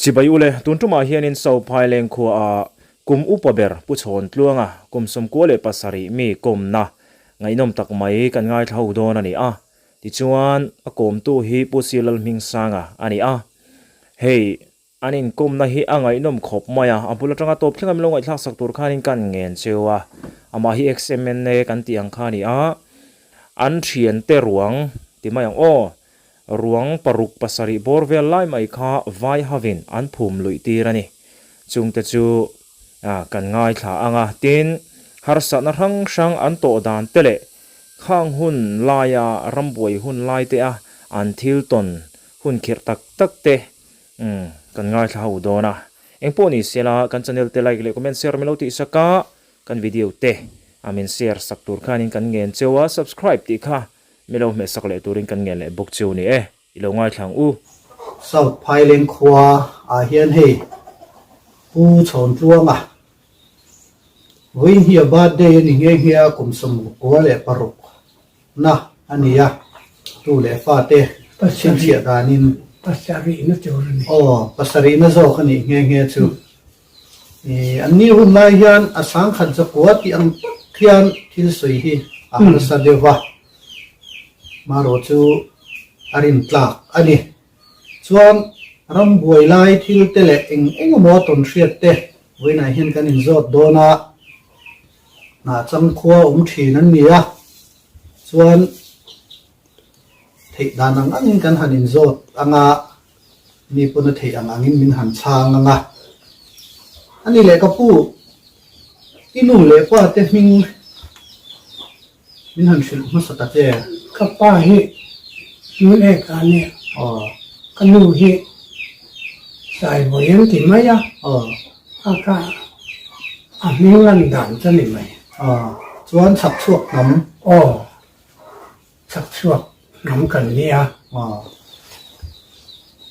chibai ule tuntuma hianin so phailen khua kum upaber puchhon tluanga kum somko le pasari mi komna ngainom tak mai kan ngai thau don ani a ti chuan a kom tu hi pusilal ming sanga ani a hei anin komna hi angai nom khop maya apula tanga top thlengam lo ngai thlak sak tur khanin kan ngen chewa ama hi xmn ne kan ti ang khani a an thian te ruang ti mayang o ruang paruk pasari borvel lai mai kha vai havin an phum lui tirani chungte chu kan ngai thla anga tin harsa na rang sang an to dan tele khang hun laya ramboi hun lai te a an thil ton hun khir tak tak te kan ngai thla hu dona engpo ni sela kan channel te like le comment share meloti saka kan video te amin share sak tur khanin kan ngen chewa subscribe ti kha melo me sakle turin kan ngen le bok chu ni ilo ngai thlang u South Phailen khwa hian hei pu chon tluanga win here birthday ni nge hia kum som ko le paruk na ania tu le fa te pashin sia danin pasari na chorani pasari na zo khani nge chu ani hun lai hian asang khan cha ko ti ang khian thil soi hi sa dewa maro chu arin tlak ani chuan rambuai lai thil tele eng mo ton hriat te wina hian kan in zot dona na cham khua thin an nia chuan thei danang angin kan hanin zot anga ni puna thei angin min han chang anga ani le kapu inu le kwa te min han shil masata te kapa hi nun e kane kanu hi sai boyem ti maya aka aming lan dan chani mai chuan chak chuak nam chak chuak nam kan nia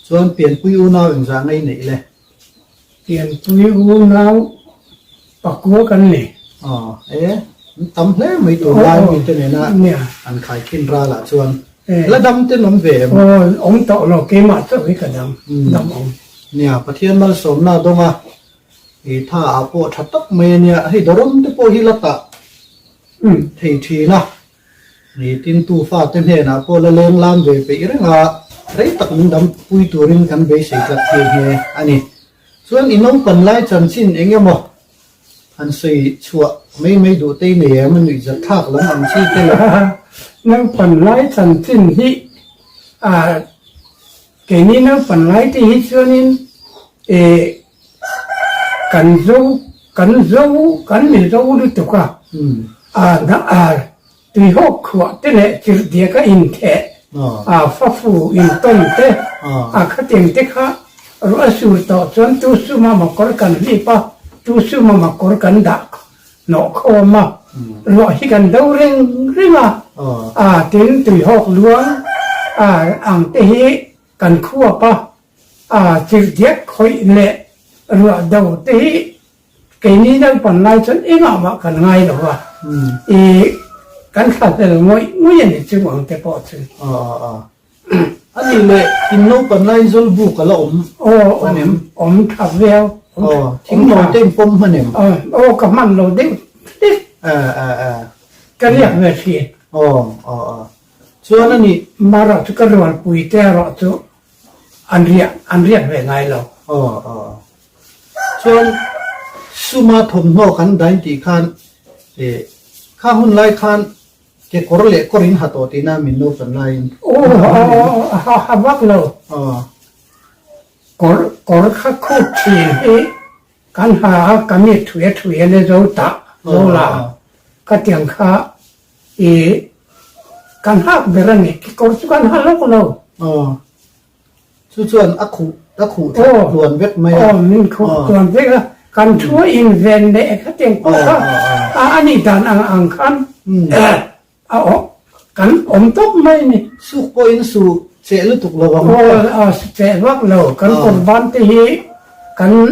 chuan pian pui u naw eng za ngai nei le pian pui u naw pakua kan ni tam hle mai tu lai mi te na an khai kin ra la chuan la dam te nom ve ông to lo ke ma to hi ka dam ông nia pathian mal som na donga i tha apo thatak me nia hei dorom te po hi lata thei thi na ni tin tu fa te ne na po la leng lam ve pe irenga rei tak min dam pui turin kan be sei tlak he ani chuan inong pan lai chan chin engemo an sei chua mấy đồ tây này mình bị giật thạc lắm làm chi thế là nó phần lái thần tin hi cái này nó phần lái thì hi cho nên cần mình dâu được tục tùy hộp của thế này chỉ để cái in thế phát phụ in tôn thế cái tiền thế khác rồi sửa tạo cho tu sửa mà có cần gì pa tu sửa mà có cần đặt nó khó mà loại gần đâu riêng tiếng tùy học luôn ăn tế cần khua pa chỉ biết khối lệ rồi đầu tế cái này đang còn lại chân ít mà cần ngay đâu cần khát là mỗi người chỉ muốn cái bỏ chứ anh đi lệ in nấu còn lại rồi buộc cả là ôm thắp veo chính nồi tên phong hơn em cầm ăn rồi đấy cái này về phía cho nên ni mà rồi cái rồi bùi té rồi chú anh riêng về ngay rồi cho suma thom no kan dai ti khan kha hun lai khan ke kor le korin ha to tina min no kan lai ha vác lâu kor khắc khu chi kan ha kan ni thuye le zo ta zo la cái tiếng khác kan hak beran ni kor chu kan halok lo chu chuan a khu luan vet mai min khu luan vet kan thua in ven de cái tiếng ani dan ang khan kan top mai ni su po in su che lu tuk lo wang che wak lo kan kon ban te hi kan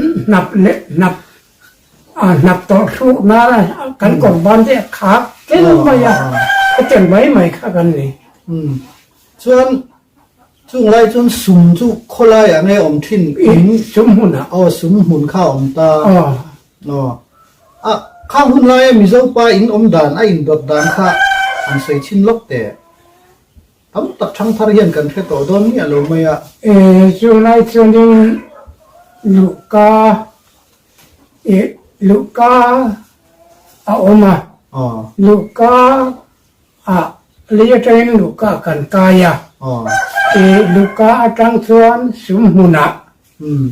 nạp tổ su na kan kon ban te khak ken maya cái tiếng mấy mày khácกันนี่ chuan chung lai chun sum chu kholai ane om thin อิน in สมมุนอ่ะ o sum hun kha om ta อ๋อ no a kha hun lai mi zo pa in om dan a in dot dan kha an sei chin lok te tam tak thang thar hian kan the to don ni alo mai a ช่วงไหนช่วงนี้ลูกาลูกาอาอมา อ๋อ ลูกาเรียกเองลูกากันกายะ อ๋อ ลูกาจังส่วนสมมุนะ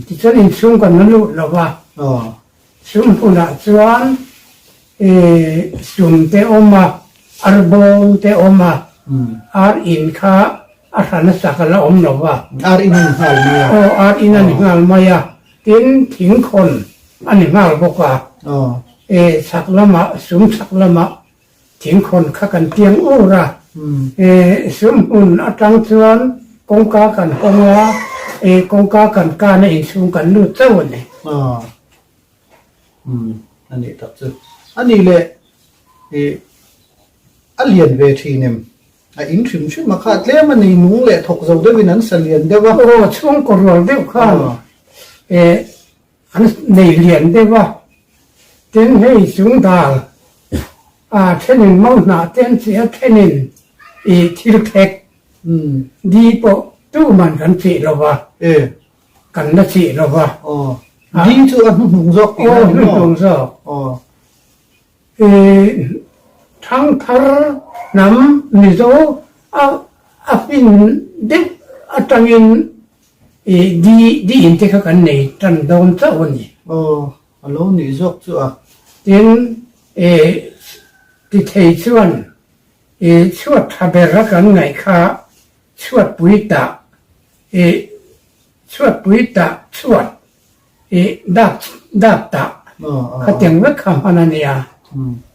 ที่ฉันอินสุ่มกันนั่นลูกแล้วว่า อ๋อ สมมุนะส่วนสุ่มเตอมาอาร์บงเตอมาอาร์อินข้าอาสานสักละอมแล้วว่า อารินันหายเนี่ย โอ้อาร์อินันงานมายาทิ้งทิ้งคนอันนี้งานบอกว่า อ๋อ สักละมะสุ่มสักละมะทิ้งคนข้ากันเตียงอูระสมมุนอาจังส่วนกงกากันกงวากงกากันกาในอินสุ่มกันนู่นเจ้าเนี่ย อ๋ออันนี้ตัดซึอันนี้เลยอันเลียนเวทีเนี่ยอินถึงชื่อมาขาดเลี้ยมันในนุ่งเลยถกเราด้วยวินันเสลียนได้ว่า โอ้ช่วงกรอเดียวข้างอันในเหรียญได้ว่าเต้นให้สูงดาวเท่นินมั่งหนาเต้นเสียเท่นินทิลเทกดีปะตู้มันกันสิเราว่ากันน่ะสิเราว่า อ๋อดีทุกอันนุ่งจอก โอ้หนุ่งซอก อ๋อ ทั้งทาร์น้ำนิโซปินเด็กจังอินดีอินเทคกันในจันโดนเจ้าวันนี้ อ๋ออันนู้นนี่จอกจ้ะ ถึงที่เทชวนชวดทำเบรักันไงค่ะชวดปุยตาชวดปุยตาชวดดับตา อ๋อ เขาเตียงไว้คำพนันเนี่ย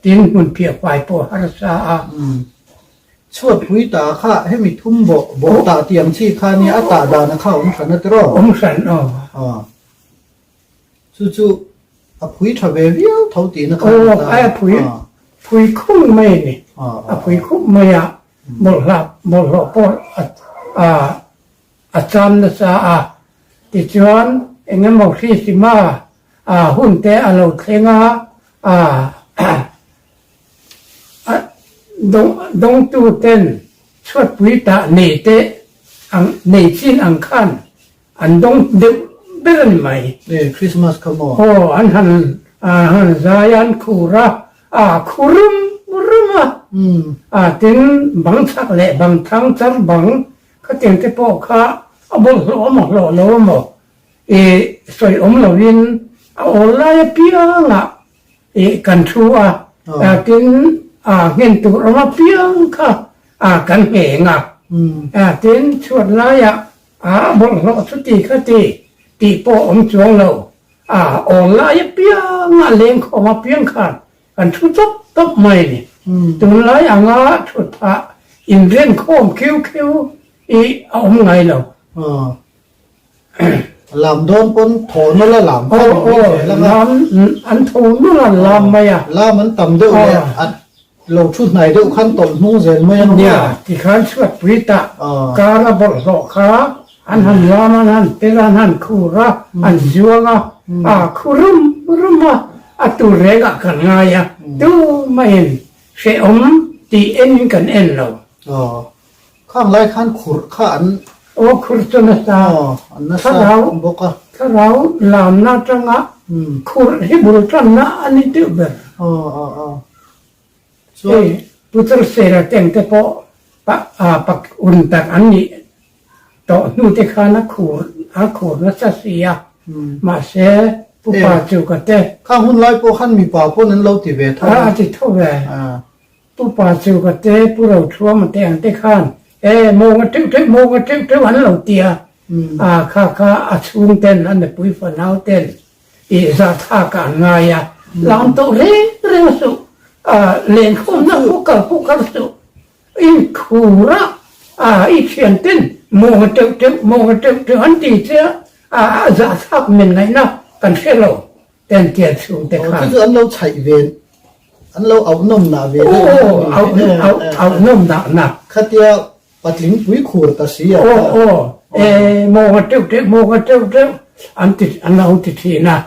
ถึงมันเพียบไปพอฮาร์ซา ชวดพุยตาข้าให้มีทุ่มโบตาเตียงที่ข้านี่อัตตาดานะข้าองค์สันนตรอ องสันอ๋อ อ๋อจู่ๆพุยทะเวเวียวเท่าตีนะข้า โอ้ไอ้ผุยคุ้มไม่นี่ผุยคุ้มไม่อะหมดละพออาจารย์นะซาติจวนเอ็งบอกที่สิมาหุ่นแต่เราเทงดงตูเต้นชวดปุยตาเนเตอังเนชินอังคันอันดงเดเบรนไหม คริสต์มาสขโมย โอ้อันหันซายันคูระคูรุมถึงบังชักเละบังทั้งจับบังก็เต็มที่พ่อข้าบอกหล่อหมดหล่อหมดสวยเราวินเอาลายเปียงกันชัวถึงเงินตัวเราเปียงค่ะกันเหงถึงชวดลายบอกหล่อสุดที่ก็ตีพ่อจวงเราเอาลายเปียงเลี้ยงเขามาเปียงค่ะกันชุดตบไม่นี่ตัวลายชุดผ้าอินเรียนโค้งคิ้วเอาไงเรา ลำโดนปนโถนนั่นละลำ โอ้ลำอันทูนู่นลำไหมลำมันต่ำด้วยอัดลงชุดไหนด้วยขั้นต้นมุ่งเซนไม่ยังเนี่ยที่ขันชวดปริตะการบดโลขาอันหันลามันหันเตลันหันคูระอันจวงคูรุมตัวเรงกันไงตัวไม่เห็นเสียมตีเอ็นกันเอ็นเราข้างไรขั้นขุดข้านโอ้ขุดจนตาถ้าเราลำน่าจังขุดให้บุรุษน่ะอันนี้เดือบพุทธเสรีแต่งแต่พอปักอุ่นตักอันนี้ต่อนู่นที่ข้านักขุดนักเสียมาเสียผู้ป่าจูกันแต่ข้าหุ่นไรพวกขันมีป่าพวกนั้นเราติเวทอาทิตย์เท่าไหร่ผู้ป่าจูกันแต่ผู้เราชัวมันแต่งแต่ข้านมองกันมองกันอันเราเตียข้าชุงเต้นอันนี้ปุยฝันเอาเต้นจะท่ากันไงลำตัวเร็วสุเล่นคนนั้นพวกเขาสุคูระเขียนเต้นมองกันมองกันอันที่เจ้าจะทักมันไงนะกันเชลเต้นเตียชุงเต้นข้าคืออันเราใช้เวนอันเราเอานมหนาเวนเอานมหนาข้าเตีย ปัดลิงปุ้ยขูดตาเสีย โอ้โมกเจ้าโมกเจ้าอันเราติดทีนะ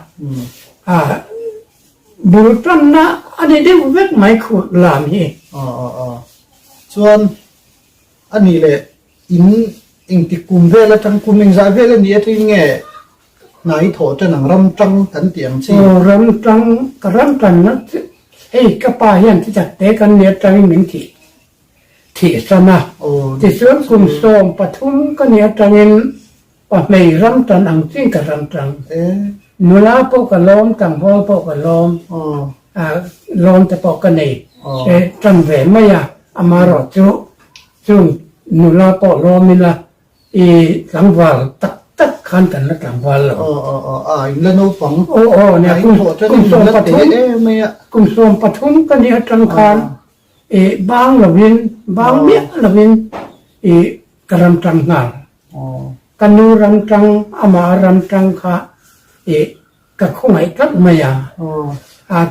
บุรุษนะอันนี้ได้เวกไม่ขูดลามีส่วนอันนี้เลยอิงติกุมเวลจังกุมอิงซาเวลนี่ที่ไงนายโถจะหนังรำจังกันเตียงสิรำจังนะกระป๋าเห็นที่จัดเตะกันเนี่ยจังหนึ่งที่สนะที่ส่วนกุมโสมปทุมก็เนี่ยจังเงินปะไม่รำจังอังซิงกับรำจังนูลาปกล้อมตังพ่อปกล้อมล้อมแต่ปกนี่จังเวไม่อะอามารอจุนูลาปกล้อมนี่ละหลังวันตักขันกันละหลังวันแล้วอินละโนฟังเนี่ยกุมโสมปทุมกุมโสมปทุมก็เนี่ยจังคันบางละวินบางเนี้ยละวินกระรำจังงานกันนูรำจังอามารำจังค่ะกับคงไอ้กัดมาอย่าง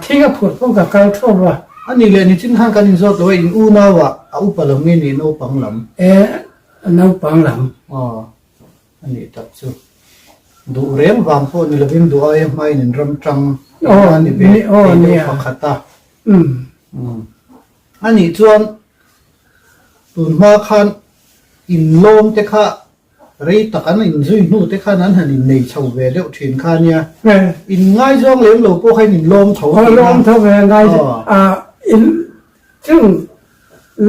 ที่ก็พูดพวกกับการทั่วว่าอันนี้เลยนี่ชิ้นห้างกันอินโซตัวอินอูนาวะอุปลำนี่โนปังลำโนปังลอันนี้ตัดสุดดูเรียงวางพวกนี่ละวินดูไอ้ไม่นี่รำจังอันนี้เป็นเนี่ยฟังขัดตาอันนี้ส่วนตุนมาคันอินลมเตค่ะรีตักอันอินซุยนู่เตค่ะนั้นหันอินในชาวเวเดอถิ่นคันเนี่ยอินง่ายช่องเลี้ยงหลูกพวกให้อินลมชาวลมชาวเวง่ายอินซึ่ง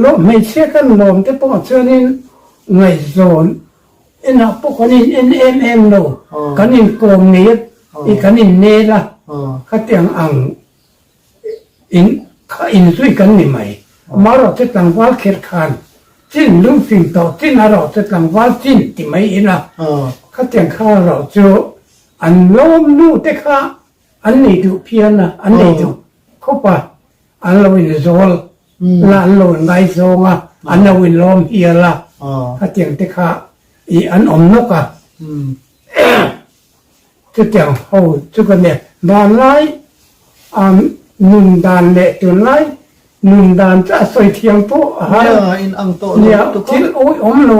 ลมไม่เชื่อกันลมแต่พวกเชื่อนี่ไงโซนอินพวกคนนี้เอ็มโนกันอินโกงนี้อีกันอินเนล่ะเขาเตียงอังอินซุยกันนี่ไหมมาเราจะตั้งว่าเขียนคันจินลุงสิงโตจินเราจะตั้งว่าจินที่ไม่อินะเขาเตียงข้าเราจะอันลมนู่เตค่ะอันนี้ดูเพียนะอันนี้ดูเข้าไปอันเราอินโซลละอันเราไงโซงอ่ะอันเราอินลมเฮียละเขาเตียงเตค่ะอันอมนกอ่ะจะเตียงเขาจุกันเนี่ยดานไล่นุนดานเละจนไล่นุนดานจะสวยเทียงปุ๊ฮะอินอังโตเนี่ยที่โอ้ยอมโล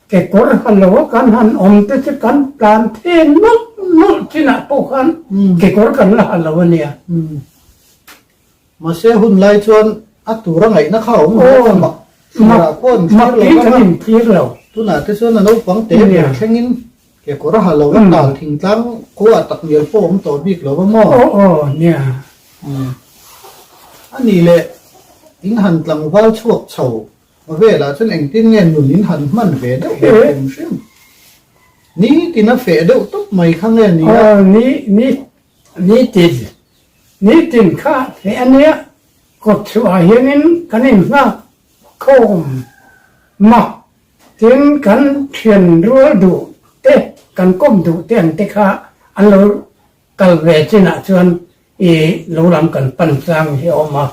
แกกดกันโลกันหันอมแต่จะกันการเทนนุที่น่ะปุ๊กันแกกดกันละฮัลโหลเนี่ยมาเสียหุ่นไล่ชวนอัตุระไงนะเขามาคนมาตีกันทีเราตุน่ะที่ชวนนั้นฟังเตะเนี่ยแค่งินแกก็รหัสเราก็ต่างทิ้งตั้งกูอัดตักเดียร์โฟมตัวบิ๊กเราว่าหม้อเนี่ยอันนี้แหละอินหันหลังว่าช่วงเฉาเวลาฉันเองที่เงินหนุนอินหันมันเวดเองใช่ไหมนี่ที่น่าเฟดตุ๊บไม่ข้างเงินนี่นี่ติดข้าเฟอันเนี้ยกดชัวเห็นนั้นกันเองว่าโคมมาถึงกันเขียนรัวดูเตะกันก้มดูเต้นเตะข้าอันเรากัลเวจินะชวนเราลำกันปั่นสร้างที่ออกมา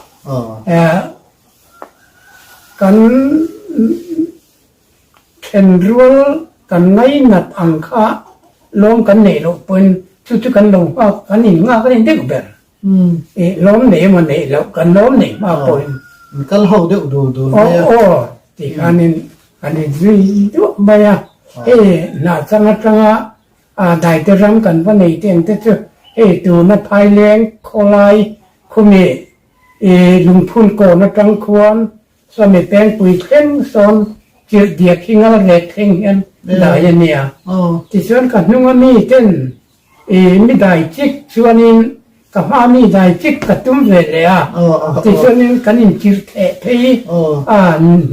กันเขียนรัวกันไงนัดอังคาล้มกันเนี่ยเราเป็นชุดกันลงก็กันหนิงากันเด็กแบบล้มเนี่ยมันเนี่ยแล้วกันล้มเนี่ยมาเป็นกันเขาเด็กดูโอ้ที่กันนี่ดูไม่อะน่าสังกัดได้แต่รำกันวันนี้เต็มแต่เจอดูนัดพายเลี้ยงโคไลคุมีลุงพูนโกนัดจังควรสมัยแปลงปุ๋ยเข่งสอนเจียเดียกิงอะไรเข่งยันได้ยันเนี่ยที่ส่วนกันนุ่งมีเต้นไม่ได้จิกส่วนนี้กับอามีได้จิกกับตุ้มเวเลยที่ส่วนนี้กันอินจิรเทพี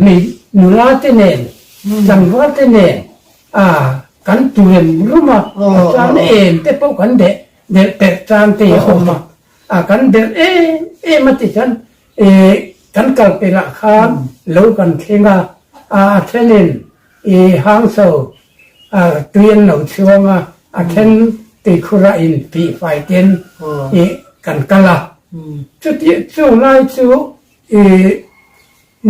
มีนุลาเตเนนจังหวัดเตเนนกันตุเรนรู้มาจานแต่พวกกันเด็กแต่จานเตะออกมากันเด็กมาติฉันกันกัลเปล่าข้ามแล้วกันเข่งเทนนินหางโซ่เตียนเหล่าช่วงเทนติคุระอินปีไฟเตียนกันกัลจุดที่ช่วงไล่ช่วง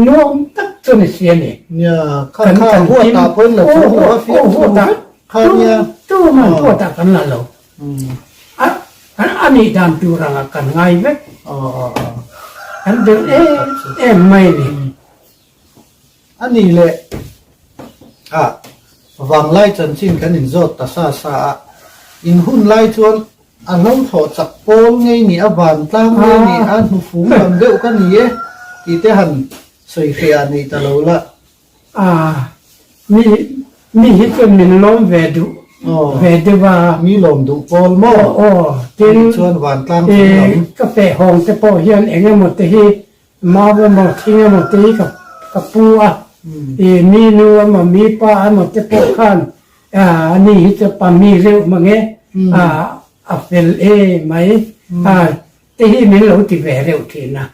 น้องตักจนเสียนี่เนี่ยข้างหัวตาเพิ่นเลยหัวฟิวหัวตาข้างเนี่ยตู้มันหัวตากันละเราอันนี้ดามจูรังกันง่ายไหมอันเดิมไม่นี่ อันนี้แหละวังไล่จนสิ้นกันอินโซตซาซาอินหุ่นไล่ชวนอันน้องถอดจักโป้งไงนี่บานตั้งไงนี่อันหูฟูลำเดียวกันนี่ที่เตหันสวยเฟียนี่ตลอดละมีฮิตเป็นมินล้มเวดูเวดูว่ามีลมดูโปลหม้อจริงชวนหวานตั้งกาแฟห้องจะพอเฮียนเองหมดที่มาว่าหมดที่หมดที่กับปูมีนัวมามีปลาหมดจะพอขันนี่จะปามีเร็วมั้งเงี้ยเฟลไหมที่มีเราที่เวเร็วทีนะ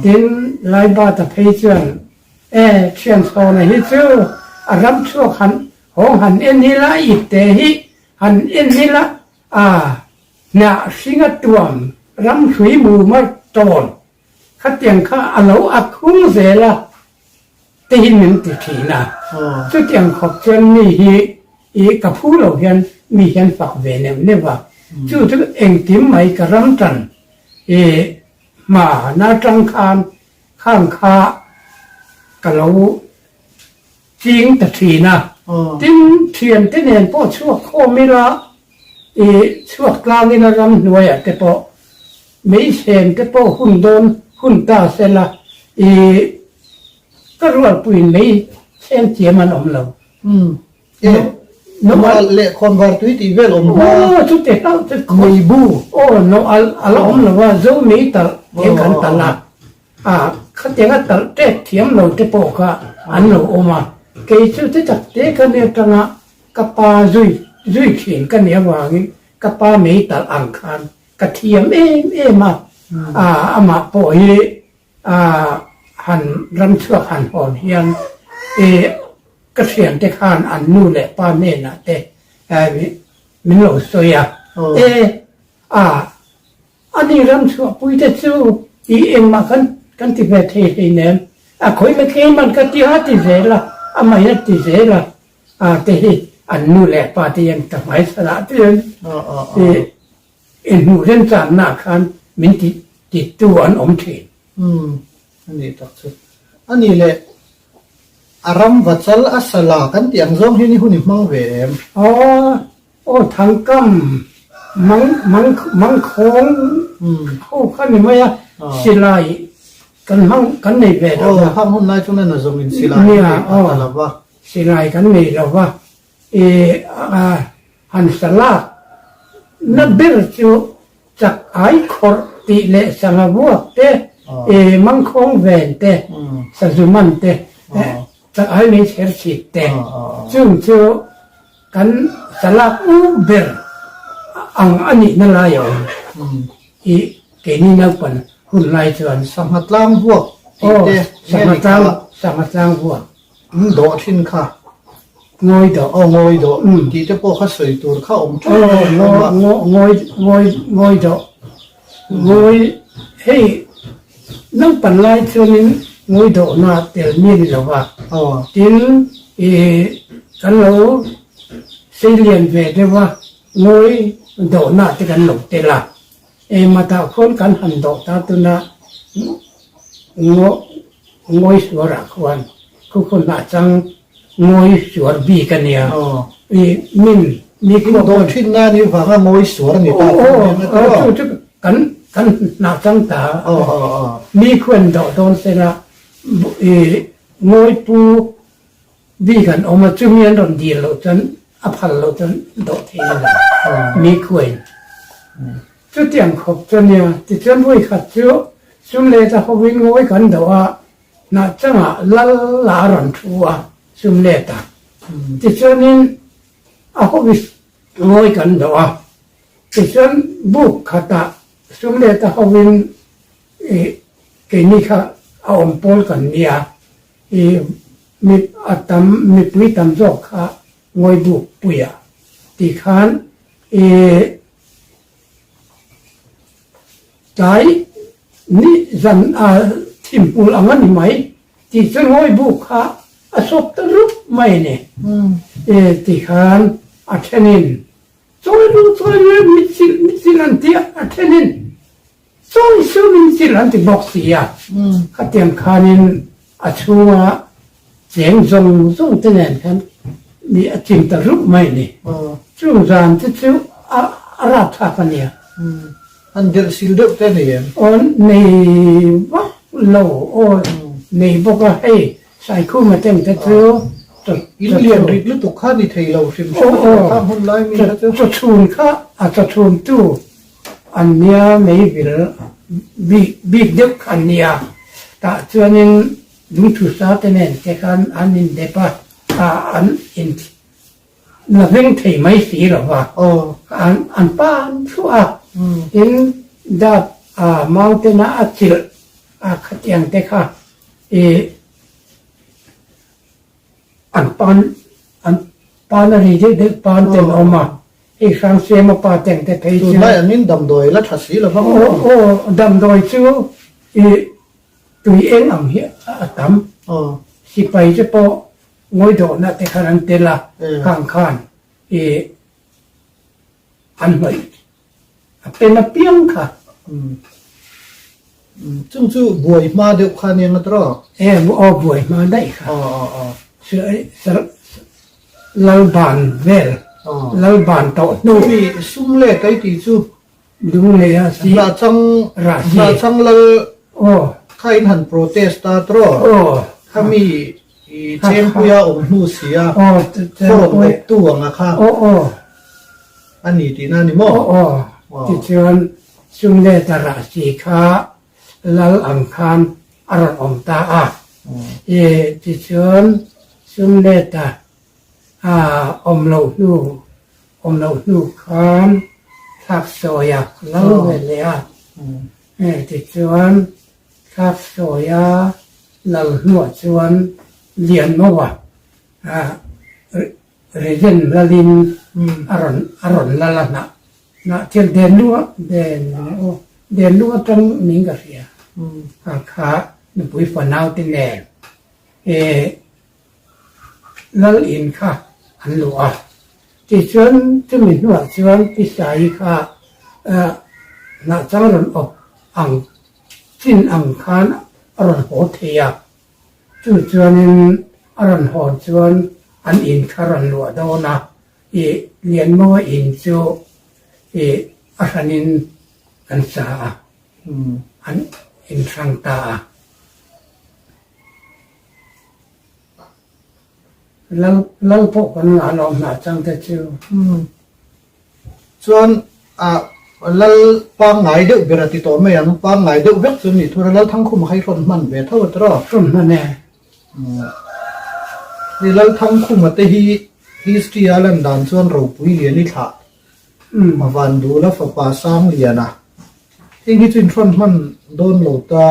ถึงไล่บาตะเพยชวนเชียนโซนฮิตชื่อรับชั่วหันห้องหันเอ็นนี่ละอีเตหิหันเอ็นนี่ละเนี่ยสิงตัวรำสุยมือมาโจรข้าเตียงข้าเราอักคุ้งเสละตีหนึ่งตีทีนะจุดเตียงขอบเชนนี่อีกับผู้เราเห็นมีเห็นฝักเวเนมเนี่ยว่าจุดที่เองทิมไม่กระรำจันมาหน้าจังคานข้างคากับเราจริงแต่ทีนะทิ้งเทียนที่เนียนพ่อชั่วโคไม่ละชั่วกลางนี่นะรำหน่วยแต่พอไม่เช่นแต่พอหุ่นโดนหุ่นตาเสร็จละก็รู้ว่าปุ่นไม่เช่นเจียมันอมเราน้องเละคนบาร์ตุยที่เวลอมบ้าชุดเด็กเราจะคุยบูน้องอัลอมเราว่าเจ้ามีแต่เทียงกันตลาดเขาเทียงกันตลาดเทียมเราแต่พอก็อันเราออกมาเกี่ยวกับจักเด็กเนี่ยตั้งกับปลาจุยเขียนกันเนี่ยว่างี้กับปลาไม่ตัดอังคารกระเทียมมามาปล่อยหันรำเชือกหันหอนเฮียนกระเทียมแต่ขานอันนู่นแหละป้าเม่นะแต่มิโลโซยอันนี้รำเชือกปุ้ยจะสู้เองมากันที่ประเทศเนี่ยคอยไม่เคยมันก็ที่หาที่เสละไม่หาที่เสละแต่อันนู่นแหละป้าที่ยังทำไมสละที่นูเรื่องจานหน้าคันมันติดตัวอันอมเทนอันนี้ตัดสุดอันนี้แหละอารมณ์วัชรอัสลากันที่อังซองที่นี่หุ่นมังเวมทางกำมังคงเขาขันนี่ไม่สิไลกันในเวทข้างหุ่นนายช่วงนั้นน่ะจงอินสิไลเนี่ยอะไรวะสิไลกันนี่เราว่าหันสลานับเบิร์จูจากไอคอร์ติเลสังวัวเตมังคงเวนเตสัจุมันเตจากไอไม่เชื่อสิเตจึงจูกันสลาอูเบอร์อันนี้นั่นละอยู่เกนี่นักปั่นหุ่นไล่ชวนสมัตลางพวกสมัตลางพวกโดดทิ้งค่ะงอยดงอยดที่จะพวกเขาสวยตัวเขาอมงอยดงอยเฮ้ยนั่งปั่นไล่ชวนงอยดน่าเตลนี่หรอวะถึงกันเราเสียนเวทว่างอยดน่าจะกันหลงเตละมาตาคนกันหันดอกตาตุนะงอยสวรักวันคือคนน่าจังงอยสวรบีกันเนี่ยมีพวกโดนทิ้งหน้านี่ฟังว่างอยสวรนี่ตากันน่าจังตามีคนดอกโดนเสละงอยปูบีกันออกมาจุ่มยันโดนดีเราจนอภัลเราจนดอกเทียนมีคนจุดเตียงขบจนเนี่ยที่จนวิ่งขัดจุจุ่มเลยจะเขาวิ่งงอยกันแต่ว่าน่าจังลารันทัวจุ่มเลยตาที่จนนี้เขาวิ่งงอยกันแต่ว่าที่จนบุกขัดจุ่มเลยตาเขาวิ่งเกนี่เขาเอาอมโพลกันเนี่ยมีมีปุยตำจอกเขางอยบุกปุยที่ขันใจนี่จันทิมปูอังนั้นไหมที่จะงอยบุกค่ะสบตรุไม่เนี่ยที่ขานอัศนินซอยมิสิลันที่อัศนินซอยมิสิลันที่บอกเสียข้าเตรียมขานินอัชัว เสียงทรงทรงที่นั่นครับมีจิงตรุกไม่นี่ช่วงจานที่ชื่ออาราธาปเนี่ยอันเดียร์ซิลเดอร์เต้นเนี่ยอ๋อในวัดโลโอ้ในบอกว่าให้ใส่คู่มาเต็มแต่ชื่ออินเดียนริดลุตุกข้านี่ไทยเราชิมชมข้ามคนไล่มีจะชูนข้าอาจจะชูนตู้อันเนี้ยไม่บิลบีเด็กอันเนี้ยแต่ส่วนนึงดูทุสาเตนแต่การอันนี้เดปะอันอินนักเรียนไทยไม่สีหรอวะอันป้าอันชัวอินดับมาอุเทน่าอัจฉริขัดยังแต่ค่ะอันปานอะไรเด็กปานเต็มออกมาอีกครั้งเสียมาปาแต่งแต่ไทยใช่ไหมอันนี้ดำโดยและทัศสีหรือเปล่าดำโดยชื่อตัวเองอ่างเหี้ยตั้มสิไปจะพองวยโดนนะแต่ขนาดเตล่าข้างอันใหม่เป็นเปียงค่ะจึงจู่บวยมาเดียวกันยังตรอบวยมาได้ค่ะเสือลาบานเวลลาบานโตดูพี่สุ่มเล่ไก่ที่จู่ดูเลยอ่ะสิราชังลใครหันโปรเตสต์ตรข้ามีเชมพุยาองนูเสียโคตรตัวนะคะอันนี้ที่นั่นนี่มั้งที่เชิญสุ่มเล่ตราสีขาลาอังคารอรอมตาที่เชิญสุ่มเล่ตาอมเหลาหูคานทักโซยาเล่าเวลียที่เชิญทักโซยาเล่าหัวชวนเรียนมาว่าเรียนละลินอรอนละละนะเที่ยวเดินลัวจังนิ่งกะเสียขาหนุ่มปุ๋ยฝันเอาติแน่แล้วอินค่ะอันหลวงที่ชวนจะมีหนวดชวนพิสัยค่ะน่าจังรอนอกอังสิ้นอังคารอรอนโหเทียจู่ชวนอรอนโหชวนอันอินคารอนหลวงโดนะเรียนมั่วอินจูอาหารินกันสาอันอินทรังตาแล้วพวกกันงานออกหนาจังแต่เชียวส่วนแล้วปางไหนเด็กเบรติโตไม่ยังปางไหนเด็กเวกส่วนนี้ทุเรศทั้งคุมให้คนมันเวทเท่าตรอคนนั่นแน่นี่แล้วทั้งคุมมาแต่ฮิสตีอาลันดันส่วนเราปุยเลียนี่ค่ะมาวันดูแล้วฝาปาสร้างเลียนะที่ฮิจินฟอนมันโดนโหลตา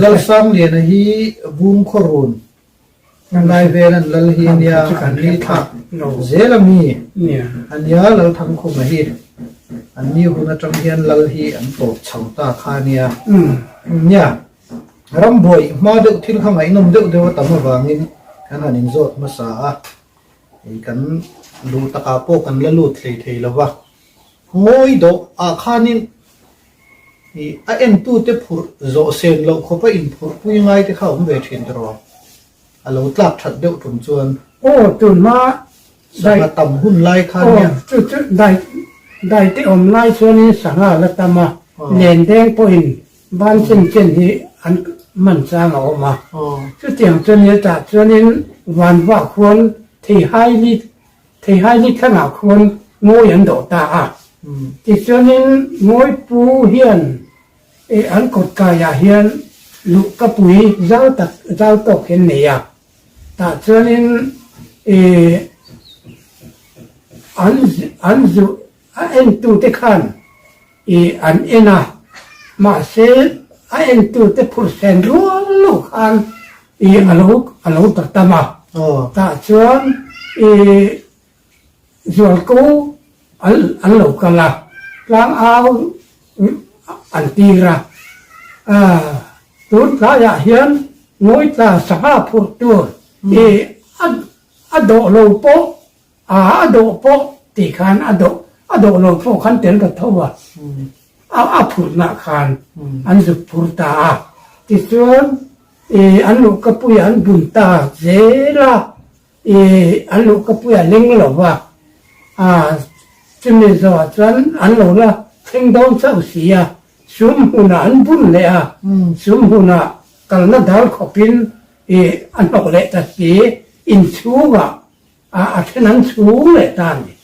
แล้วสร้างเลียนะฮีบูมโครุนนายเวรันลลฮีเนียอันนี้ค่ะเซลมีอันนี้เราทั้งคุมฮีอันนี้คุณจังเฮียนลลฮีอันโตชาวตาคาเนียเนี่ยรำบวยมาเด็กที่ข้างไหนนมเด็กเดี๋ยวตั้มวางนี้ขนาดนี้โจทย์มาสากันดูตะกาโปกันละลุดเลยแล้ววะงอยดอกข้านี่เอ็นตู้เตพูโจเซนเราเขาไปอินพูผู้ยังไงที่เขาไม่เห็นตรอเราตัดถัดเด็กถุนชวนตุนมาได้ต่ำหุ่นไล่ข้าเนี่ยได้ที่อมไล่ส่วนนี้สังหารตมาเล่นแดงพอินบ้านเช่นที่อันมันสร้างออกมาคือเตียงส่วนนี้จากส่วนนี้วันว่าควรที่ให้ลิขนาดควรงวยอันโดตาที่ส่วนนี้งวยปูเฮียนอันกดกายเฮียนลูกกระปุยเจ้าตกเห็นเนี่ยแต่ส่วนนี้อันจุอันตูเตขันอันเอ็นะมาเซอันตูเตพูดเซนรัวลูกอันอันลูกตัดตามาแต่ส่วนส่วนกูอันลูกกันละล้างเอาอันตีระตุนกายเฮียนงวยตาสภาพพูดตัวอโดโลโปอโดโปตีขันอโดโลโปขันเต็นกับทัวพูดนักขันอันสุพูดตาที่ส่วน อันลูกกับปุยอันบุญตาเจละอันลูกกับปุยอันเลี้ยงหรอว่าจะมีสวัสดิ์อันลูกละเพ่งดองเศร้าเสียสมหุนาอันบุญเลยสมหุนากันนัดดาวขบินอันตกเลยตัดสีอินชูกอาเช่นนั้นสูงเลยตานี่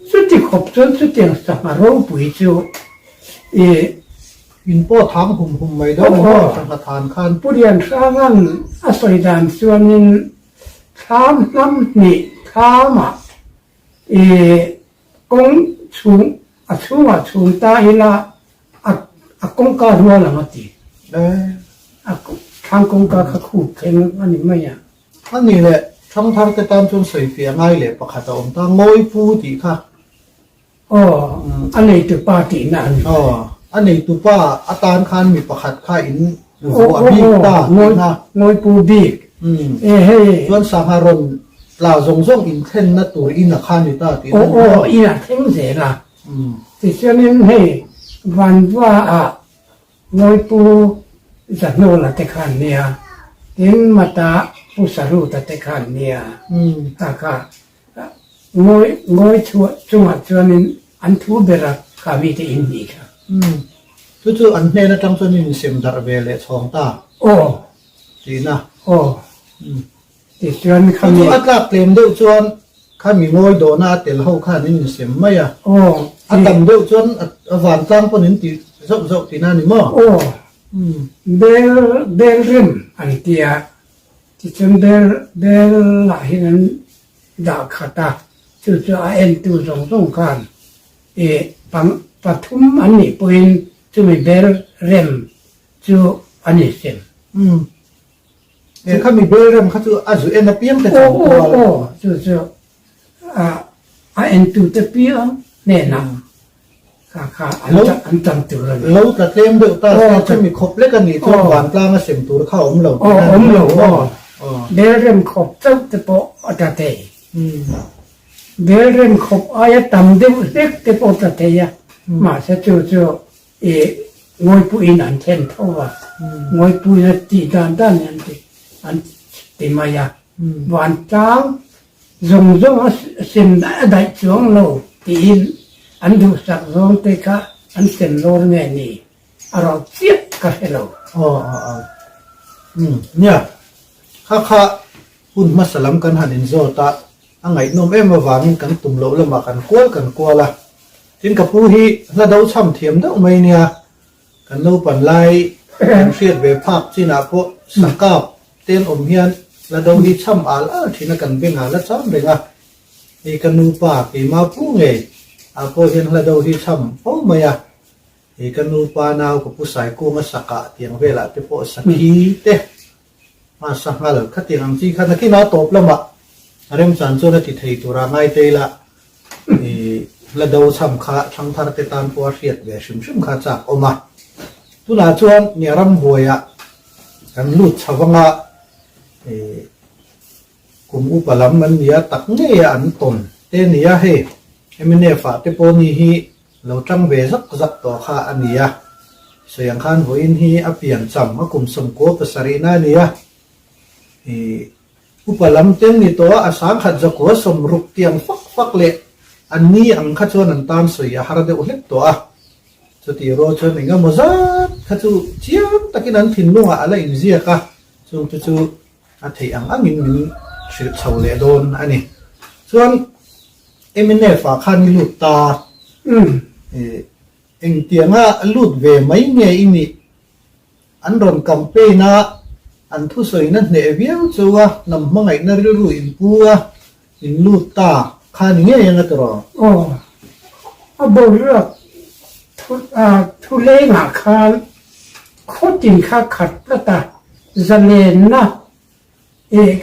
สุดที่ขบจนสุดที่สมาร์ปุยจูอินโป้ทางหุ่มไม่ได้สังฆทานขันผู้เรียนสร้างนั้นอาศัยดานส่วนนี้ข้ามน้ำนี่ข้ามกงสูงสูงตาอิละกงการัวละมาตีทางกงการขูดเองอันนี้ไม่อ่ะอันนี้แหละทั้งทางแต่ตามจนสวยเฟียง่ายเลยประคัตองตางอยปูตีค่ะอันนี้ตัวปาตีนั่นอันนี้ตัวป้าอาตานคันมีประคัตค่าอินหัวบีตางอยปูบีส่วนสหรนลาส่งอินเทนนะตัวอินคันนี่ตาตีอินเทนเสียละที่เช่นนี้วันว่างอยปูจะโน่ละแต่ขันเนี่ยถึงมาตาผู้สรุปแต่ขันเนี่ยค่ะงอยชัวนี้อันทูเบรักขาวิธีอินดีค่ะจู่ๆอันนี้นะจังส่วนนี้เสียมดาร์เบลเลยทองตาดีนะที่ส่วนคำนี้อัตลักษณ์เต็มด้วยส่วนข้ามีงอยโดนาเตลเขาข้านี่เสียมไม่อัตลักษณ์ด้วยส่วนหวานตั้งปนินตีซบตีนั่นนี่มั้งเบลริมอันที่ที่จนเบลหลายนั้นดาขาตาจู่ๆตัวส่งกันปฐุมอันนี้เป็นจะมีเบลเรมจู่อันนี้เสียมข้ามีเบลเรมข้าจู่อาจุเอ็นเปียมแต่จู่ตัวเปียมเนี่ยนะค่ะอันจำตัวเลยเราแต่เต็มเดือดตาจะมีครบเล็กกันนี่ตัวหวานปลามาเสียมตัวเข้าเราเราเบลเรมครบเจ้าจะปออัตเตเบลเรมครบอายตั้มเด็กเด็กจะปออัตเตยมาเสียจู่งอยปุยนันเช่นเท่าว่างอยปุยนันตีด้านอันติมายาวันจ้างส่งเส้นได้ช่วงเราตีอันดูสักส่งเตะอันเส้นโลเงี้ยนี่เราเทียบกันเราเนี่ยข้าหุ่นมาสลัมกันหันอินโซตาอังไงนมมาวางกันตุ่มโลละมากันกลัวละทิ้งกับผู้ที่ระดับช่ำเทียมได้ไหมเนี่ยกันโนปันไลกันเสียดเวภาพที่นาพวกสังกัดเต้นอมเฮียนระดับที่ช่ำอาลที่นักกันเป็นหาละช่ำเลยนะนี่กันนูปากมาผู้ไงพวกเห็นระดับที่ช่ำโอ้ไม่อะนี่กันนูปานาวกับผู้สายกู้มาสักกะเตียงเวลาที่พวกสักขีเตะมาสักหาเลยขัดเตียงที่ขัดที่น่าตบละมาเริ่มสันส่วนที่ไทยตัวร่างไงเตะละระดับช่ำขาทั้งทาร์เตตันปัวเสียดเวชุมขาจากออกมาตุลาชวนเนี่ยรำหัวยกันลุดชาวงะกุมอุปลัมมันเนี่ยตักเงียอันตนเตเนี่ยเฮมันเนี่ยฝาเตปนี่ฮีเราจังเวสักตัวข้าอันเนี่ยเสียงขันหัวอินฮีอเปียนจำมากุมสมโกปสรีนาเนี่ยอุปลัมเต็มนี่ตัวอาสาขัดจะกัวสมรุกเตียงฟักเละอันนี้อังคัดชวนอันตามสวยหาระเดอุเล็กตัวสติโรชวนนี่ก็มั่วคัดชูเชียงตะกี้นั้นถิ่นลุงอะไรอินเดียค่ะส่วนจู่อาทิอังอามินชื่อชาวเลโดนอันนี้ส่วนมินเนฝาคันลุดตาเองเตียงลุดเวไม่เนี่ยอินี่อันรอนกัมเปน่าอันทุสวยนั่นเนี่ยเวียงจัวนำมังไงนั่นรู้อินปัวอินลุดตาข้านี่ยังไงตัวบอกเรื่องทุเรศคานโคตรจริงข้าขัดประตาจะเลนนะ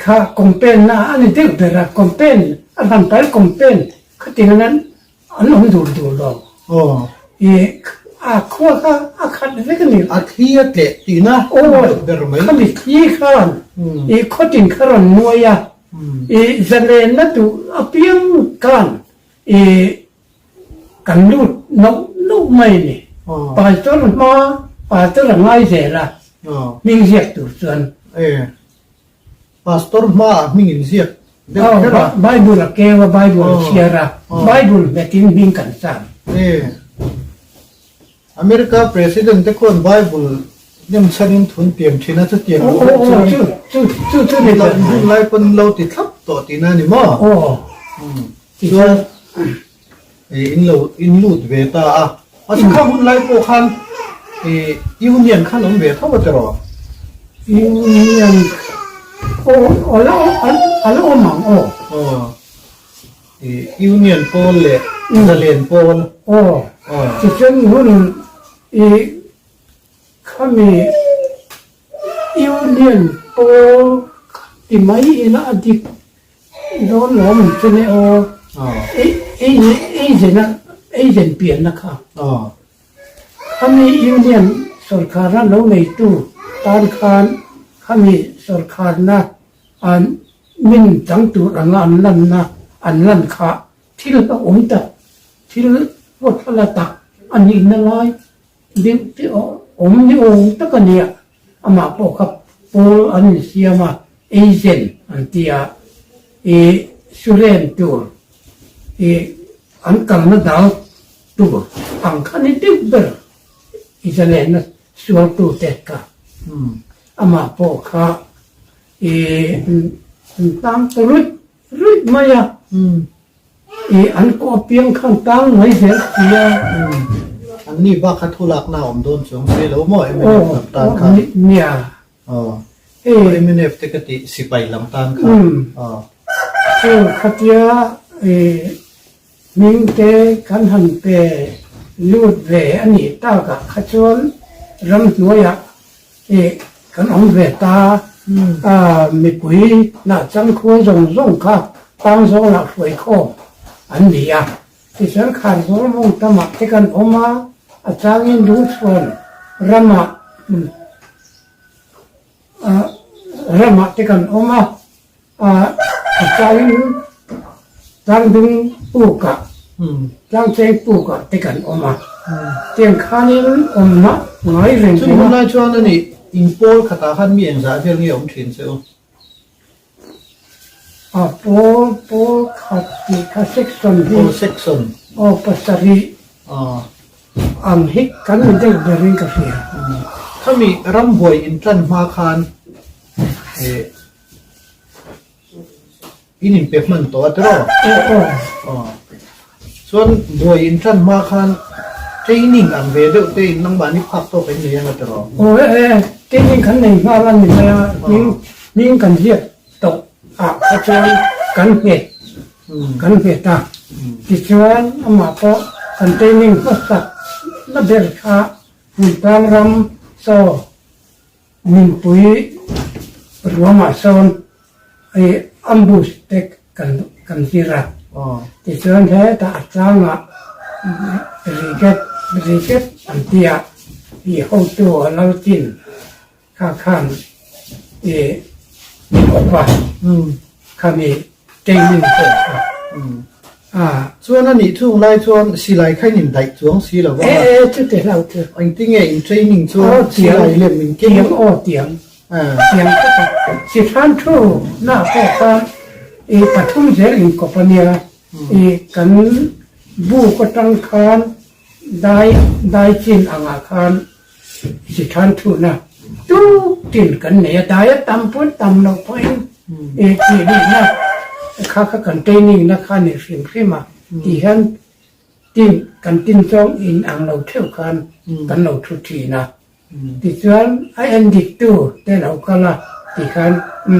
ข้าคงเป็นนะอันนี้เด็กเด็กคงเป็นอันนั้นไปคงเป็นข้าจริงนั้นอันนั้นดูหรอกขั้วข้าขัดเล็กนี่ที่เด็กตีนะข้ามีที่ข้านโคตรจริงข้าหน่วยจะเลนนะตัวเพียงกันลูกนกไม่นี่ป่าต้นมาป่าต้นง่ายเสียละมิ่งเสียตัวส่วน pastor ma mingin ziak de Oh, kera Bible kewa Bible siara Bible betin bingkan sam. America president te kon Bible nem chanin thun piam thina cha tiang Oh, chu ni ni la la. lai pon lo ti thap to ti na ni mo Oh, chuan in lut ve ta a kha hun lai po khan union khan om ve thaw ta ro yang ala omang union pol le zalen pol oh chichen hun kami union po imai ina adik don lom chene o agent pian na kha kami union sarkar lo nei tu tan khan kami sarkar na an min tang tu rang an lan kha thil ka ta thil wat phala ta ani na lai din ti ni ta ka nia ama po kha pol an siama agent an tia suren tu an kam na dal tu ang khani ti ber isalen na sual tu te ka ama po kha tang turut maya an ko piang khang tang mai zel tia an ni ba kha thulak na om don chung se lo mo em tan kha nia MNF te kati sipai lam tan kha so khatia ming te kan han pe lut ve ani ta ka khachon ram noya kan ong ve ta mi pui na chang khu rong kha tang zo la phoi kho an nia ti san khan zo mong ta ma te kan oma a chang in du chon rama te kan oma a chang in tang dung pu ka tang cheng pu ka te kan oma tiang khanin omma ngai reng chu mun lai chuan ani in pol khata khan mi en za vel nge om thin se o po khati ka section pol section pasari ang hik kan de bering ka sia khami ram boy in tran ma khan in payment to atro chuan boy in tran ma khan training ang ve de te nang ba ni phak to pen le yang atro training kan nei ma lan ni ya ning kan sia to chuan kan he ta ti chuan ama po kan training pa sa na ber kha tang ram so min pui ruama son ambush tek kan sira ti chuan he ta changa riget antia i ho tu lo tin kha khan opa kami training ko chuan ani thung lai chuan silai khai nin dai chuang si lo wa chu te lau chu anh tiếng nghe in training chuan silai le min ke tiang tiang ka si than thu na ko ka pathum zel in kopania kan bu ko tang khan dai chin anga khan si than thu na tu tin kan ne dai tam pun tam no point ki ni na kha kan training na khan ni sim khima ti han tin kan tin chong in ang lo theu khan kan lo thu thi na ti chuan ai an dik tu te lo kala ti khan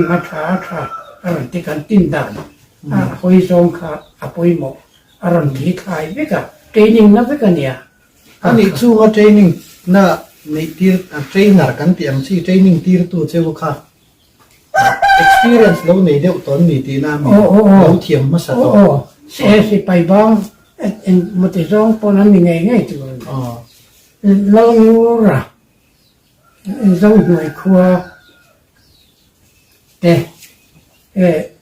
ma tha aron ti kan tin dan hoi song kha apoi mo aron thi thai beka training na beka nia ani chunga training na nei tir trainer kan ti am si training tir tu cheu kha experience lo nei deuh ton ni ti na mi lo thiam ma sa to se pai bang en mote song ponan ni ngai tu lo ra dấu người khua để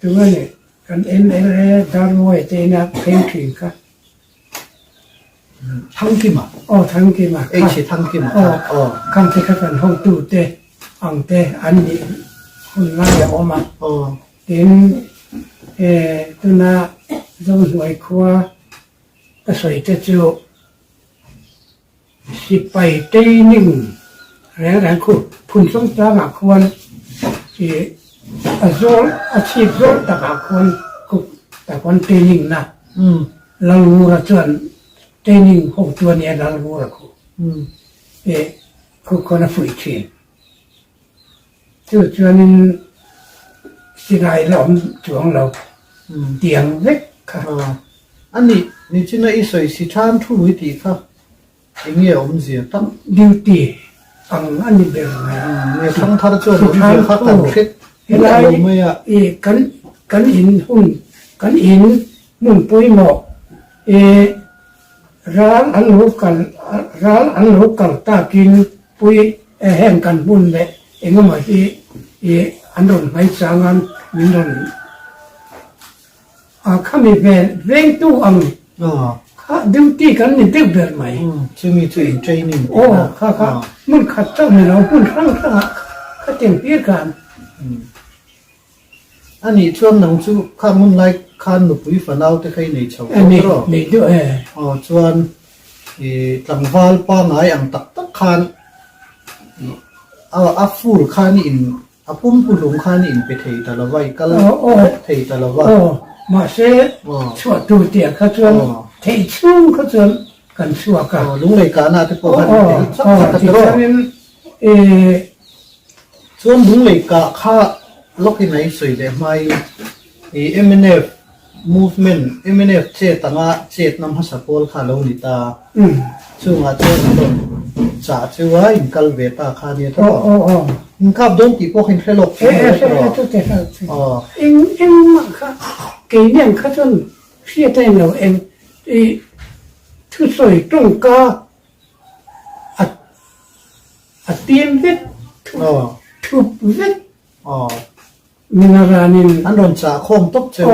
tụi này cần em đào ngồi thế nào khen thuyền cả thăng kim à thằng kia mà ấy chỉ thăng kim à không thì các bạn không tu tê ăn tê ăn đi คนละออกมา อ๋อ đến tôi na dòng suối qua cái suối cho chiều si bay tây ninh rẽ rẽ khu phun sông ta ngạc quan thì rồi chỉ rồi ta ngạc quan khu ta quan tây ninh na lang lu ra chuẩn tây ninh hậu chuẩn nhà lang lu ra khu khu con là phủi chuyện chứ cho nênที่ไรเราช่วงเราเตียงเล็กค่ะอันนี้นี่ที่นั่นอีสวยสิทานทุลุยตีค่ะอย่างเงี้ยอมเสียตั้งดิวตี้อังอันนี้เป็นไงเนี่ยทั้งทาร์จวนอมเสียค่ะกันคิดเวลากันอินหุ่นกันอินมุ่นปุยหมอกร้านอันรู้กันตากินปุยแห้งกันบุญเลยเองก็มาที่อันนั้นไม่สางานมินนั้นข้ามีเร่งตู้อังข้าดิวตี้กันนี่ดิวเดินไหมจะมีตัวเทรนนิ่งโอ้ข้ามันขัดเจ้าเนี่ยเราพุ่นครั้งข้าเต็มที่กันอันนี้ช่วงนั้นจู่ข้ามันไล่ข้าหนุบวิฝันเอาแต่ใครในชาวอันนี้นี่ด้วยช่วงหลังวาลป้าไงอังตักข้านอัฟฟูลข้านี่อินอาปุ่มปุ่ลุงข้านี่อินไปเทตละไว้ก็เลยเทตละไว้มาเสียชัวดูเดียเขาชวนเทชุ่มเขาชวนกันชัวกันลุงเลยการน่าจะพอกันสักที่นั้นส่วนลุงเลยกะข้าล็อกที่ไหนสวยเลยไม่MNF movement MNF เจตงะเจตนำฮัสโพลข้าลงนิตาช่วงอาเจตนจ่าช่วยอินกัลเวตาข้าเนี่ยทั้งอินขับดงที่พวกเห็นแค่หลบเองมาค่ะเกี่ยงข้าจนเสียใจเราเองทุกส่วนตรงก็เตรียมเวททุบเวทมินารานินอันโดนจ่าคมตบเจ้า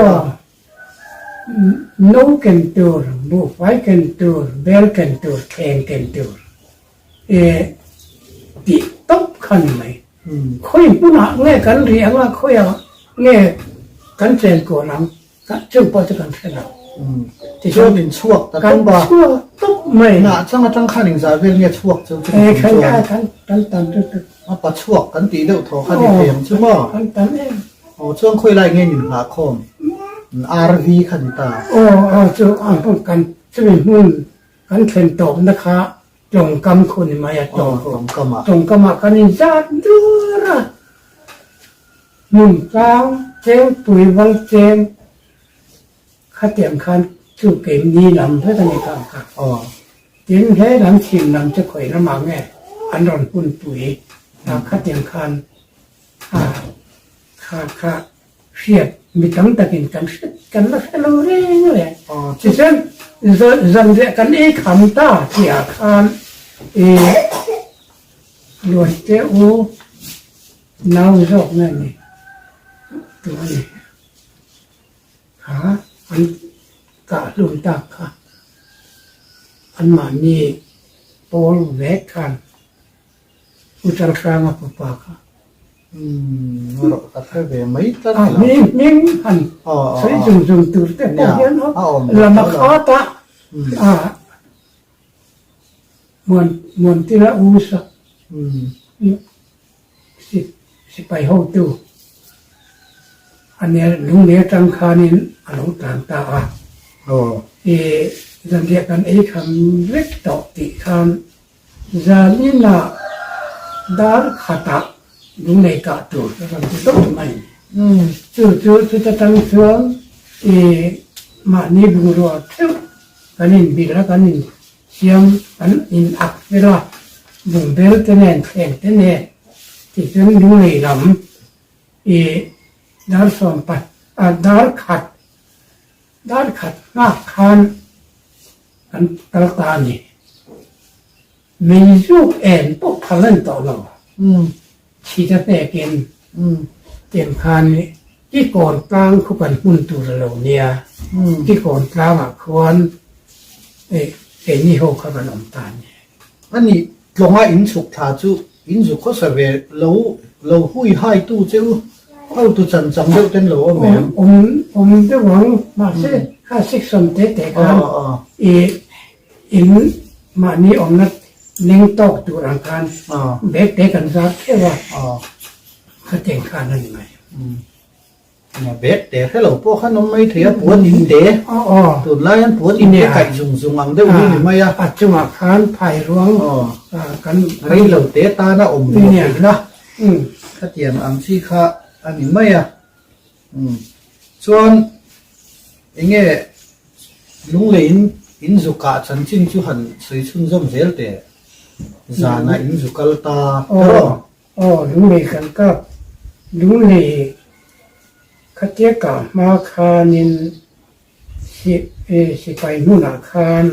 no can do บุฟไฟ can do bell can do แข่ง can do ติตบขันไหมค่อยปุ่นหักเงี้ยกันเรียงว่าค่อยเงี้ยกันเจนก่อนนั้นก็จึงพอจะกันเท่านั้นที่ช่วงเป็นช่วงแต่ต้องบอกช่วงตบไม่น่ะช่างตั้งข้าหนึ่งสายเวลเนี่ยช่วงจะขันได้ขันตันตึ๊ดมาปัดช่วงกันตีเดียวโถข้าดีเพียงใช่ไหมขันตันเองช่วงคุยไรเงี้ยหนึ่งหาคมRV ขันตาจะอ่านพวกกันจะเป็นมุ่นกันเข็นตบนะคะจงกำคนมาจงกำกันนี่จัดดูระมุ่นกลางเจ้าปุ๋ยวังเจ้าข้าเตรียมคันชูเก็บดีลำเพื่อทำให้การกันเจ้าแค่ลำชิมลำจะข่อยละมังไงอันร้อนปุ่นปุ๋ยข้าเตรียมคันข้าเสียบมีตั้งแต่กินกันแล้วแค่รู้เรื่องเลยที่ฉันจำเรียกกันคำตาที่อาคารรวยเจ้าน้าวจอกนั่นนี่ตัวนี้อันกะลุงตักค่ะอันมานี่โปลแวกกันอุจจาระมาปปาค่ะเราตัดไปไม่ตัดนิ่งหันใช้จุ่มตัวแต่พอเห็นเนาะเรามาขอตาเหมือนที่เราอุสสิไปห้องตู้อันนี้ลุงเนี่ยจังคานินอนุต่างตาจะเรียกกันคำเล็กต่อติคำจานินาดาร์ขัตลุงในกาตูแล้วก็ต้องทำไมจู่จะตั้งเสือมานี่บุรุษเท่ากันนินบิลกันนินเสียงกันนินอักเวลาบุงเบลเตเนนแข่งเตเนที่จะลุงในลำดาร์สอมปัดดาร์ขัดมากคันอันตระตานี่มียุคเอ็นพวกพลันต่อเราชีจะแตกนเต็มคันนี่ที่ก่อนกลางคู่กันหุ่นตัวเราเนี่ยที่ก่อนกลางควรนี่โหขบันอมตาเนี่ยอันนี้ลงมาอินสุกชาจุ in zu kho sa ve lo hui hai tu cheu au tu chan chang deuh ten lo mem de wang ma se kha sik som te kan in ma ni na ning tok tu rang kan bek te kan za ke wa kha teng khan nan mai mà bé để cái lẩu po khăn nó mấy thấy buồn in để từ lai ăn buồn in để cảnh dùng ăn đâu đi mày à chung à khán phải ruộng cái cái lẩu té ta nó ổn định na cái tiền ăn chi kha ăn mày à chọn anh nghe lúc lên in dù cả chân chính chú hẳn xây xuân dâm dễ để già này in dù cả ta lúc này khẩn cấp lúc nàyคัดเทียกับมาคานินสิไปนู่นอาคาร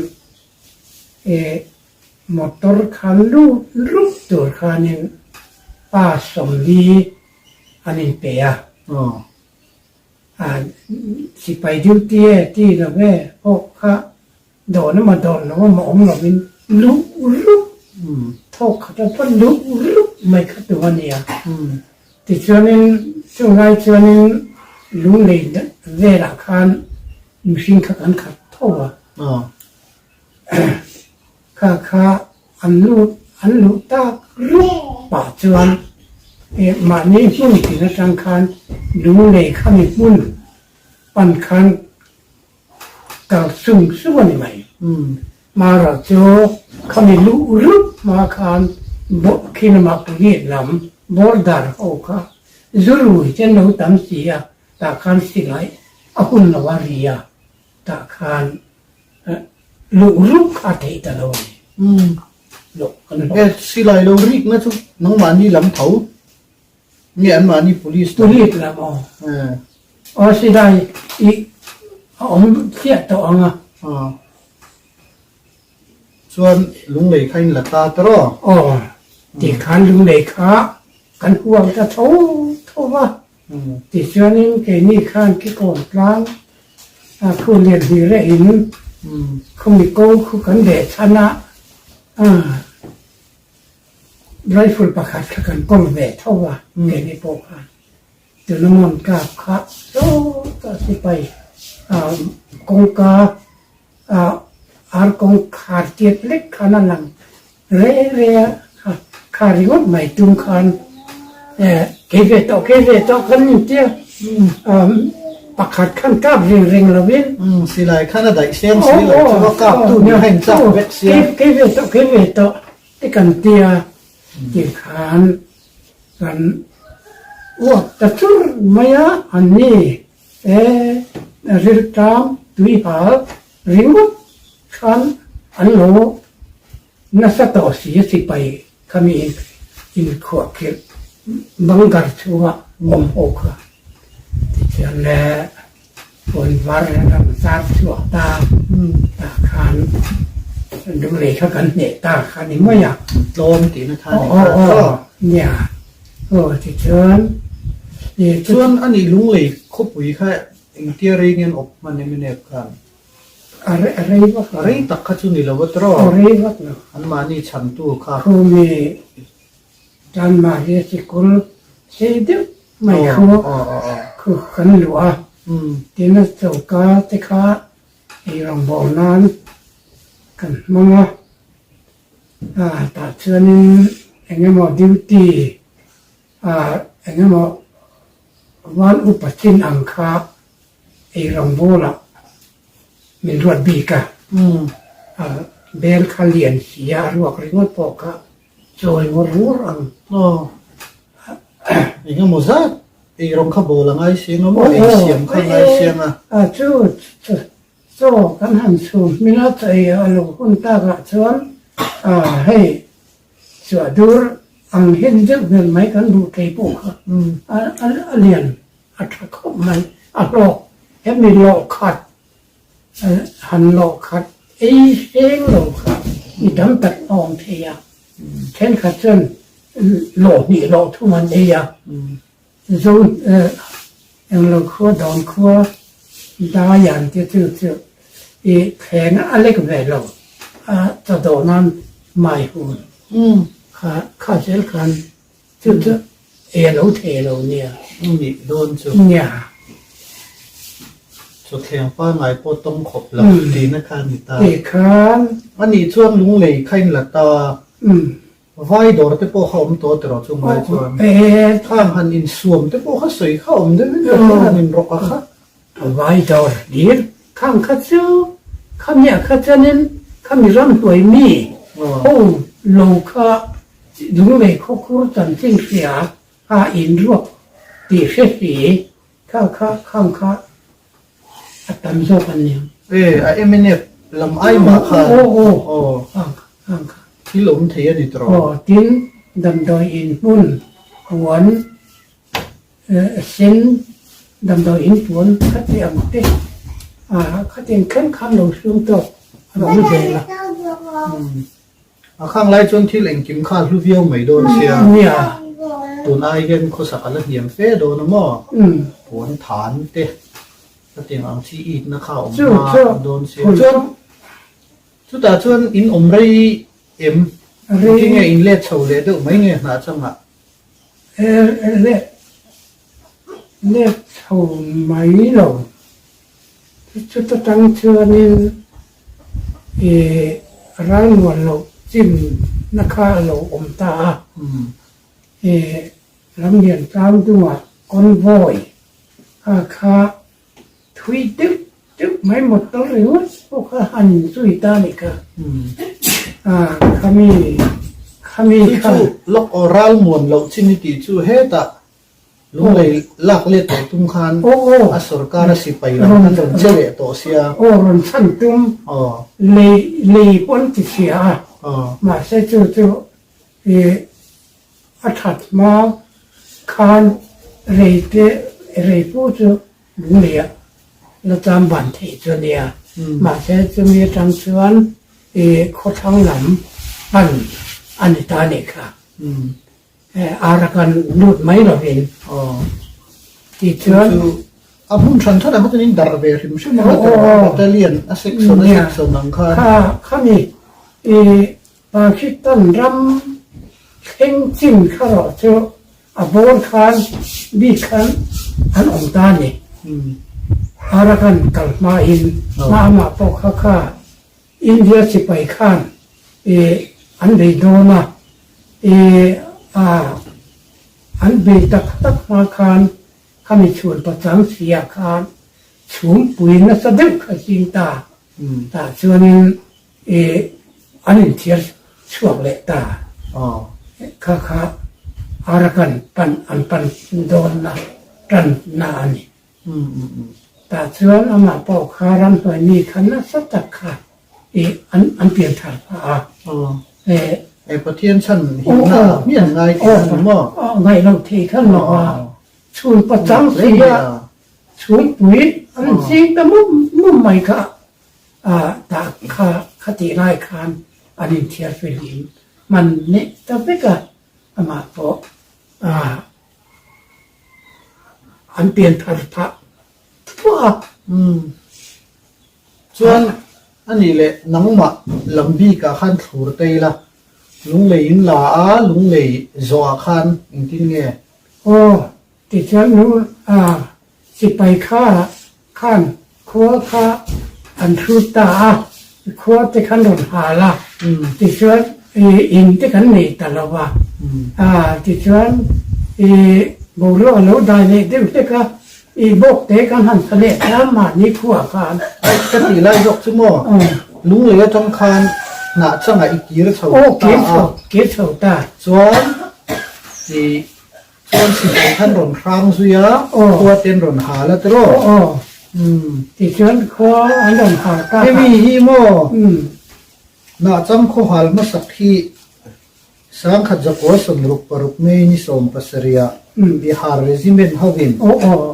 มอเตอร์คันลูกตัวคานินป้าสมดีอันนี้เปียสิไปดิวเตี้ยที่เราแม่พวกข้าโดนมาโดนแล้วว่าหมอมเราเป็นลุกทอกเขาจะพ้นลุกไม่ขัดตัวเนี่ยติดเชื้อนี้ช่วงไรเชื้อนี้ลุงเลยเวลาคันมุสิงขัดทั่วข้าอันลูตาลูป่าจวนมานี่มุ่งที่จังคันลุงเลยข้ามีมุ่งปันคันกับส่วนใหม่มาเราเจอข้ามีลุมาคันบกขึ้นมาปุยลำบอดาร์โอค่ะจุลุยเจนเราตั้มเสียตาคันสิไลอาคุณนวารียาตาคันลุกอาทิตย์ละวันลุกกันเอ๊ะสิไลเราริกนะทุกน้องมานี่ลำเถาเนี่ยอันมานี่ police ละอ๋อสิไลอีเสียตัวอ่ะส่วนลุงเลยใครหลับตาตรอที่คันลุงเลยค่ะกันหัวจะโทว่าติดเชื้อนี้แกนี่ข้างที่ก่อนกลางคุณเรียนดีเรื่องคุณมีโก้คุณกันเดชนะไรฝุ่นประคัดกันก้องเวทเท่าว่าแกนี่โปค่ะจุลมนกาบค่ะโอ้ก็สิไปกงกาอากงขาดเจ็บเล็กขนาดนั้นเร่ขาริวัดไม่ตุ้มคันเกเวตกันนี่เจ้าประคัดขั้นกาบเร่งละเว้นสิไลขนาดใดเสียงสิไลจะว่ากาบตู้เนี่ยให้จับเวทเสียงเกเวตที่กันเตียที่ขันกันว่าแต่ชุดไม่อะอันนี้เรื่องตามตุยหาริงวัดขันอันโลนัสตอสีสิไปขมีอินขวบเก็บบังการชัวมอมโอกะที่เชื่อแล้ฝนวาระรำซาชัวตาขันดูเลยเขากันเนี่ยตาขันนี่ไม่อยากโดนตีนท่านเนี่ยที่เชิญส่วนอันนี้ลุงเลยคบปุ๋ยแค่อินเทียรีเงินอบมันไม่เนบกันอะไรวะอะไรตักขจุนี่เราวัดรออะไรวะเนาะอันมานี่ฉันตู้ค่ะคือมีจานมาเรียสิกุลเสียดไม่คือขันหลวงที่นั่นเจ้ากาติขาไอ้รองบ่อนั้นกันมั้งตัดเชื้อนี้เอ็งมาดิวตี้เอ็งมาวันอุปชินอังคาไอ้รองบ่อละมีรวดบีกะเบลคาเลียนเสียรวกริงวัดปอกะจอยวัดรู้รังอีกมั้งจ้าไอ้รองขบวนละไงเสียงมั้งไอ้เสียงข้างไงเสียงจูโซ่กันหันสูมิลาใจลูกคนตากะชวนให้สวดดูอังเห็นจะเป็นไหมกันดูใจปกเลียนอัตคบมันโลกเห็นมีโลกขัดหันโลกขัดเองโลกขัดมีดำตัดอองเทียเช่นขัดจนโลกนี่โลกทุกมันเดียซูอย่างเราขั้วดอนขั้วดาอย่างที่จะแผงอะไรก็ไม่รู้จะโดนนั้นไม่หุ่นข ข้าเสียกันจุดเอโลเทโลเนี่ย นี่โดนจุด เนี่ย จุดแข่งป้าหมายโปต้องขบหลับดีนะคะนิตา เอกคัน อันนี้ช่วงลุงเลยใครละตา ม ไว้ดอร์เตโปเขาตัวตลอดช่วงไว้ช่วง เอ ข้างหันอินสวมเตโปเขาสวยเข้าได้ไม่ได้หันอินรกอะค่ะ ไว้ดอร์ดีข้างข้าเจ้าข้าเนี่ยข้าเจ้านั้นข้ามีร่ำตัวมีโอ้โลกะลุงเลยเขาคูจันทร์สิ่งเสียอินรวกตีเสียข้าอัตมโซกันเนี่ย ไอเมเนฟลำไอมาค่ะ โอ้ ข้าง ข้าง ที่หลงเทียดิตรอ โอ้ทิ้งดำดอยอินปุ่นหวนเส้นดำดอยอินปุ่นขัดเตียงเตขัดเตียงเข้มข้ามลงสูงตัวเราไม่เจอละ ข้างไรจนที่แหล่งกิมข้าลูกเยี่ยวไม่โดนเสีย เนี่ย ตุนไอเห็นโคสักอะไรเหี่ยมเฟโดนมั้งผลฐานเตะก็เตียงอังซีอีกนะข้าวมาโดนเสียจนชุดตาชวนอินอมไรที่ไงอินเล็ดเฉาเลยดูไม่ไงน่าจังอ่ะ เล็กเท่าไหมเราชุดตั้งเชื่อนี่ร้านวันเราจิ้มนะคะเราอมตาลำเลียงตามตัวคอนโวยค่าทวีตึ๊บไม่หมดตัวเลยวะพวกข้าหันสุยตานี่ค่ะข้ามี ที่ล็อกออรัลมวนเราชินิติชูเฮตะลุงเลยลักเล็ดตุ้มคันอสรการสิไปแล้วนั่นจะเจริญตัวเสียรอนสั้นตุ้มเลยปนติเสียมาใช้จู่อัฐัดมาคานเรพูดลุงเลยเราจำบันทีจเนี่ยมาใช้จะมีทางชวนข้อทั้งหลังอันนี้ตาเนี่ยค่ะอารักันนูดไม่เราเห็นที่เชิญอาบุญฉันท่านมันจะนินดาร์เบริมใช่ไหมว่าบัตเตเลียนอาเซ็กซ์นังข้ามีปาคิตันรำเข่งจิ้มข้ารอเจ้าอาบอนคันบีคันอันองตาเนี่ยอารักันกัลมาอินมาปอกข้าอินเดียสิไปขันอันเดโดนะอันเบตักมาคานข้ามีชวนประจังเสียคานชุมปุยนัสดึกขจิงตาชวนอันนี้เทียช่วงเล็กตาข้าอารักันปันโดนนะรันนานี่แต่ชวนอามาปอกคารันหัวนี่ขันนัสตักขาอันเปลี่ยนถาดไอ้ประเทศฉันหิวหน้ามีอย่างไรกันมั้งไงเราทีขั้นหรอชวนประจังเสียชวนปุ๋ยอันจริงแต่มุ่งไม่ค่ะตาคติไร้คานอันนี้เทียฟิลินมันเนี่ยแต่ไม่ก็มาพออันเปลี่ยนถาดพระส่วนอันนี้แหละนังมาลำบีกับขันถูรเตยละลุงเลยอินลาลุงเลยจัวขันอินทินเงี้ยติดเชื้อนู้สิไปข้าขันขัวข้าอันทุตาขัวที่ขันโดนหาละติดเชื้ออินที่ขันนี่ตลอดว่าติดเชื้อบุรุษเราได้เนี่ยเดี๋ยวเด็กบกเตะกันหันทะเลน้ำมานี่ขัวกันกติไล่ยกชั่วโมงลุงเลยทำคันหน้าช่างอีกกี่ระเท่าเก็บเท่าตาส่วนสิไปท่านรอนครางสุยะตัวเต็นรอนหาแล้วตลอดที่ชวนขัวอันรอนหาตาไม่มีฮีโมหน้าจังข้อหามาสักที่สังขัดจะก่อสมรุปปรุกเมนิสมปัสเรียบิฮาร์เรซิเมนฮาวิน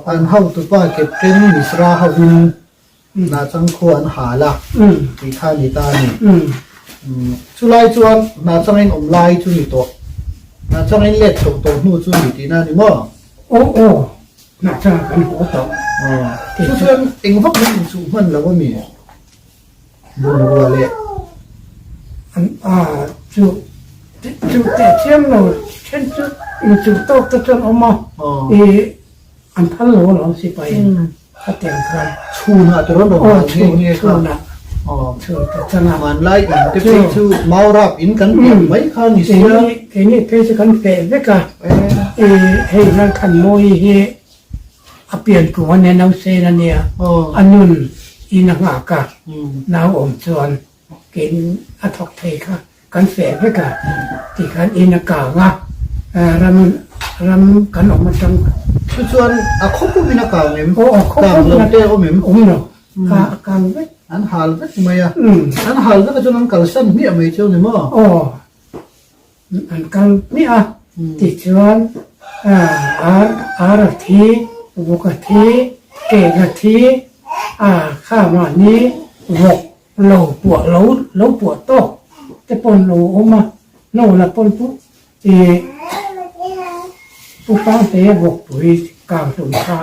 อันฮาวตุปาเก็บเต็นมิสราฮาวินน่าจังข้ออันหาละที่ข้านิตานี่ชุไลจวนน่าจังเองอมไลชุนิโตน่าจังเองเล็ดโตโตนู่ชุนิตีน่านี่มั้งน่าจังกันหัวโตชุชวนเองพวกมันสูมันแล้วก็มีบุญวัวเลยอันจุต แต่เชื่อมเราเช่นจุดอินจุดโตกจนออกมาอันพันโลเราสิไปถ้าแต่งกัน ชูน่ะตัวนั้น โอ้ เงี้ยเงี้ย ชู ค่ะ นะ อ๋อ ชูแต่ชนะ มันไล่อินที่เป็นชูเมารับอินกันไม่ค่ะนี่ ที เสีย นี้เพศกันเปะเวกะให้นั่งขันโมยเฮอเปลี่ยนกัวเนี่ยน้ำเซนเนี่ยอันนู้นอีนังอากาน้ำอมชวนกินอัทอกเทค่ะกันเสพเวกะที่กันอีนักกางะรำกันออกมาจัง คือส่วนอ่ะคบมีนักการเมม โอ้เขา กางเริ่มเตะก็เมม อมเนาะกางเว อันหาลก็ทำไมอ่ะอันหาลก็จนนั้นกัลสันมีอะไรเจ้าเนี่ยมั้ง โอ้อันกันนี่อ่ะติดชวนอารทีบุกทีเกกทีข้ามานี้หกเหลาปวดเหลาปวดโตจะปนเหลาออกมาโน่ละปนปุ๊ผู้ฟังเตะบกปุ๋ยกลางสงครา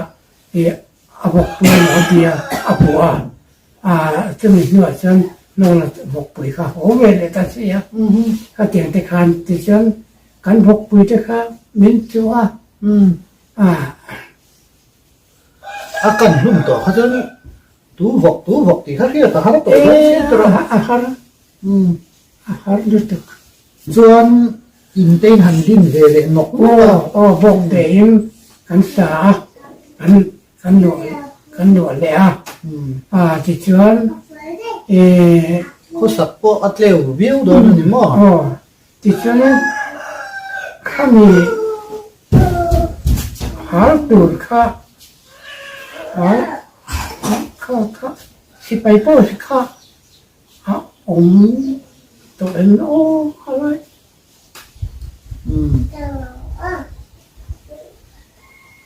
เอาบกปุ๋ยหมอเดียเอาปัวจะมีเนื้อฉันโน่ละบกปุ๋ยค่ะโอ้เวรเลยตัดเสียถ้าเตียงแต่คานติฉันกันบกปุ๋ยจะค่ะมิ้นจัวอากันลุ่มต่อเขาจะตู้วกที่เขาเรียกแต่เขาตัวเขาเสียตัว อาหารดูตึก ส่วนอินเตนหันดินเวเลนก โอ้บกเดียมกันสากันหน่วยเลยที่ชวนเขาสับปะอัดเร็ววิวโดนนี่มั้ง ที่ชวนข้ามีหาตูดข้าสิไปโป้สิข้าตัวเอ็นโอ้อะไร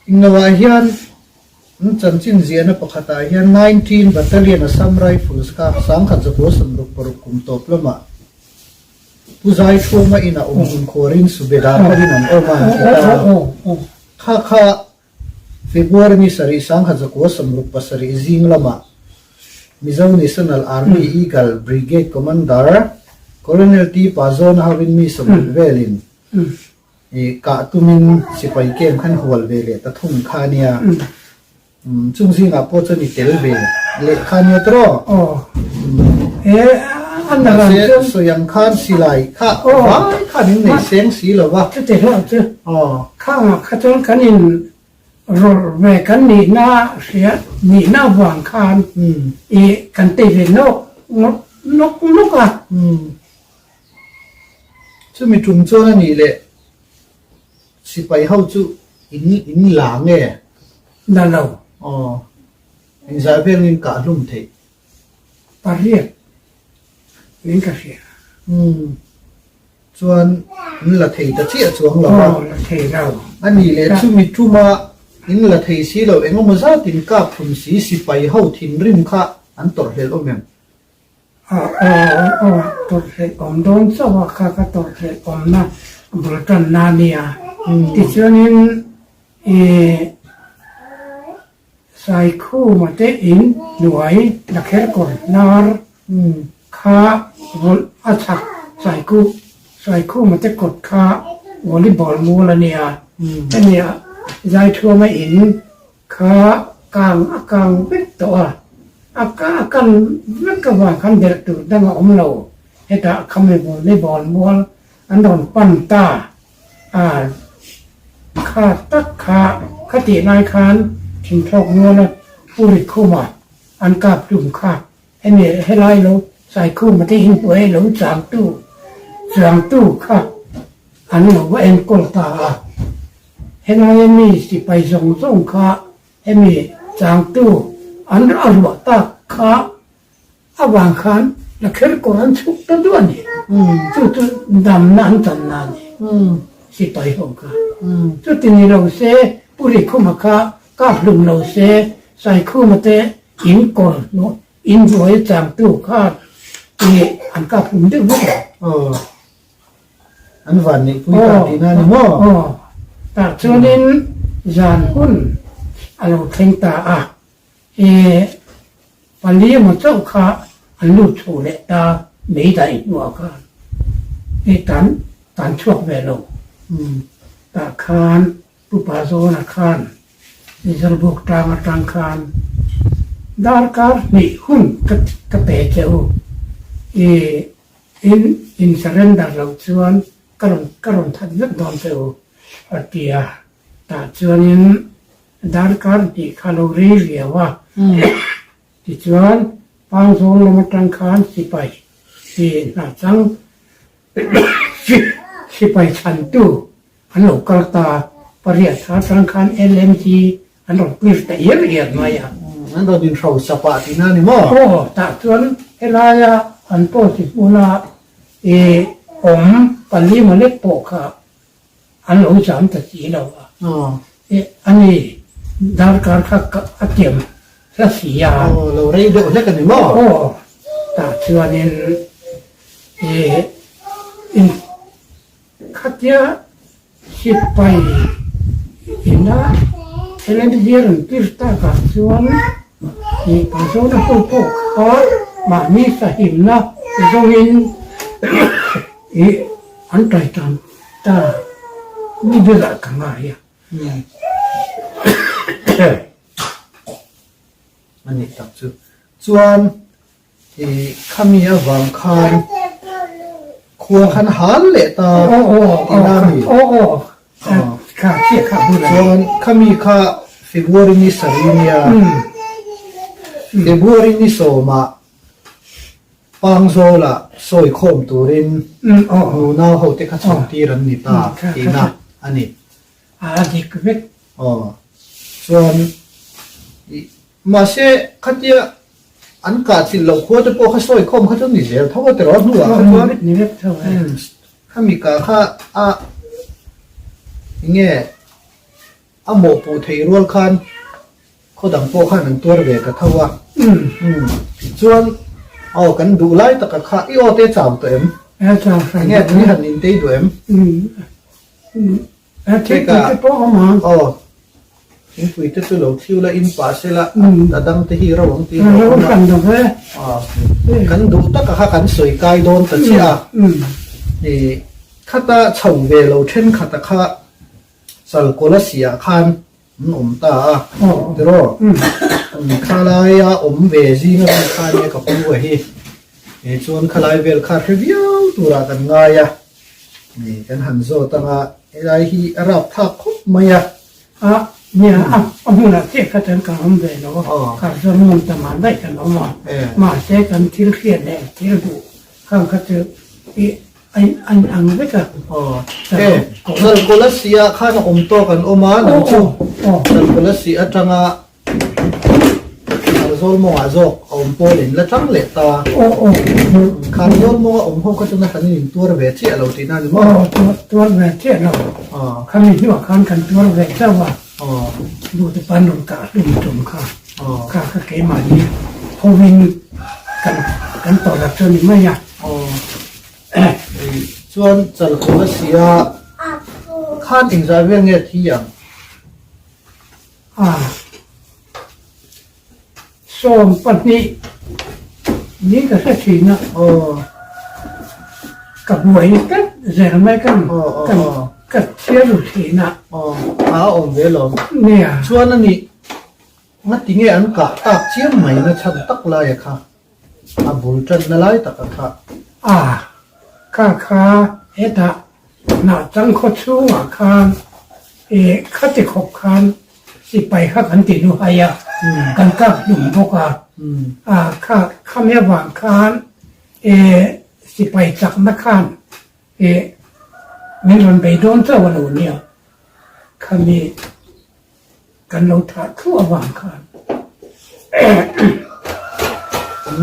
อินว่าเฮียนจันจินเจียนปะขตาเฮียน19 battalion Assam Rifles ka sang khat zapo samruk paruk kum top lama puzai thoma ina khorin subedar parin an oma kha February ni sari sang khat zapo samruk pasari jing lama Mizo National Army Eagle Brigade Commander Colonel T Pazon Havin mi samruk velin ka tumin sipai kem khan hual vele ta thum khania chung sing a po chani tel ve le khania troอันนั้น so yang khan silai kha wa khan in nei seng si lo wa จะเตะแล้วจะข้างข้าจนกันอินรถแม่กันนี่หน้าเสียนี่หน้าวางคานกันเตะนกอ่ะchu mi tum cho na ni le sipai hau chu in lang nge นั่นเรา in za vel in ka lum the ปารีสนี่ก็เสีย chuan in la thei ta chi a chuang lo โอ้ wa เทเรา ani le chu mi tuma in la thei si lo engom za tin ka phum si sipai hau thin rim kha an tor hel omem ตัวเสียอมโดนสวะข้าก็ตัวเสียอมนะบุรุษนาเนียที่เชื่อนี้ใส่คู่มาเตอินหน่วยนักเขตก่อนนาร์ข้าบอลอาชักใส่คู่มาเตกดข้าวอลเลย์บอลมูลเนี่ยเนี่ยใจทัวมาอินข้ากลางเวทตัวakan mereka kan direktur dan omlo eta kami boleh bol andon panta kati nai kan tin thok ngona puri khuma an kap dum kha ene helai lo sai khu ma ti hin poi lo chang tu kha an lo wa en kol ta helai mi si pai zong kha emi chang tuอันอรวตาข้าอวางขันนักเขตก่อนสุดตัวด้วยนี่จุดดำน้ำจันนานี่สิไปห้องกันจุดนี้เราเสปุริคุมาข้ากาบลุงเราเสใส่คู่มาเตอินก่อนเนาะอินรวยจางตู้ข้าอันกาบลุงดึกด้วยอันวันนี้คุยกันดีนะนี่มั้งแต่ช่วงนี้จานหุ่นเราเข่งตาวันนี้มันเจ้าข้าอันลูกโฉเลตาไม่ได้หัวกันตัน ตานช่วงเวลาตาคานปุปาโซนาคานนี่จะบุกตามตางคานดาร์การนี่หุ่นกระเตะเจ้าอินเซเรนดาร์เราชวนกระรอนทัดยึดดอนเจ้าอาเตียตาชวนนี้ดาร์การที่แคลอรี่เรียว่าที่ชวนปังโซนลงมาตางคานสิไปที่น่าจังสิไปชันตู้อันหลกกระตาปริยัติทางการ LMG อันหลกกลิสแต่เอียดมาอย่างนั่นเราดินเราสปาติน่านี่มั้งโอ้ตัดส่วนเอลายาอันโตสิบุนาผมปันนี้มาเล็กโปค่ะอันหลงสามตัดสีเราอันนี้ดาวการคักอัดเทียมและสียาเราเรียกเรียกกันนี่มั้งโอ้ตัดส่วนนี้ขัดยาสิไปอินดาเอเลนเดียร์ติสตากัดส่วนpasal pupuk kau mami sahimna zongin antai tam ta ni bila kangaya มันนี่ตักจุส่วนข้ามีวางคานครัวขันหันเละตาที่นั่นนี่ข้าเชี่ยข้าบุญส่วนข้ามีข้าฟิกวอรินิสรินียเดบัวรินิโซมาปังโซละซอยโคมตูรินนูน่าเขาเตะขัดสองตีรันนิตาตีน่ะอันนี้ดีกว่าส่วนมาเสขัดเยอะอันกัดสิเราควรจะพอขัดซอยโคมขัดจนนี่เสียเท่ากับแต่ร้อนหัวนี่เท่าไหร่ข้ามีกาข้าเงี้ยหมอปูไทยรัวคันเขาดังโปข้าหนึ่งตัวเบกกับเท่าว่าส่วนเอากันดูไล่ตะกะข้าอีโอเตจามตัวเอ็มเงี้ยนี่หันนินเตยตัวเอ็มเช็คกันจะโป้มาอินฟุยเตตัวเราทิวละอินปัสเซละแต่ดังเตฮีเราหวังตีเรากันดูเลยกันดูตะกะข้ากันสวยกายโดนตัดเสียนี่ข้าตาเฉาเวเราเช่นข้าตะข้าสัลโกลเสียคันตาเดี๋ยวข้าลายเวจีนข้าเนี่ยกับผู้ว่าฮีส่วนข้าลายเวลข้าเรียวตัวรักันง่ายนี่กันหันโซตั้งอะไรฮีรับทักคุบมาเนี่ยมุ่งหน้าเที่ยวกันกันอันเดียวข้าจะมุ่งตามได้กันแล้วมาเที่ยวกันที่เขียนแดงที่ดูข้างก็จะอันไม่กันสัลโกลเสียข้าจะโตกันมาหนังชูสัลโกลเสียจังโซลมงอาโจโปลินและจังเล็ตาข้าโยนมงห้องก็จะนั่งนี่ตัวเวทีเราที่นั่นมั้งตัวเวทีเราข้ามีที่ว่าข้ากันตัวเวทีว่าดูที่ปันดุกาดุมจุ่มข้าเกมานี่พอวิ่งกันต่อจากจนไม่ยากส่วนสัลโกลเสียข้าถึงจะเรื่องเงี้ยที่อย่างส่วนปัจจุบันนี่ก็แค่ทีนะกับหวยกันแรงไม่กันเชื่อดูทีนะเวลาเนี่ยส่วนนั้นนี่งั้นที่เงี้ยอันกะตักเชื่อไหมนะฉันตักลายค่ะบุญจันนั่นลายตักค่ะข้าตาหน้าจังขดชูข้าข้าจะขบคานสิไปข้ากันติดูหายกันก็ดุมพวกข้าไม่หวังคานสิไปจากนักคานมีมันไปโดนเจ้าวันนู้นเนี่ยข้ามีกันเราถาทั่วหวังคาน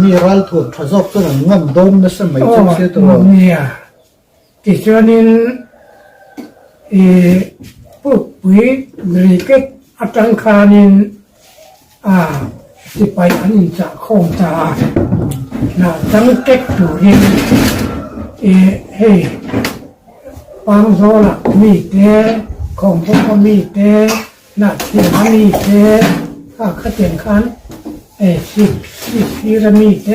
มีรัลทุนทศพตัวนั้นงำโดนนั่นสมัยจุดเสียตัวเนี่ยที่ชนินผู้ปุ๋ยหรือเก็บอัตราคานินสิไปอันจะคงจะน่าจังเก็บตัวเองปังโซละมีเตะของพวกมีเตะน่าที่มีเตะข้าขัดเตียนขันสิระมีเต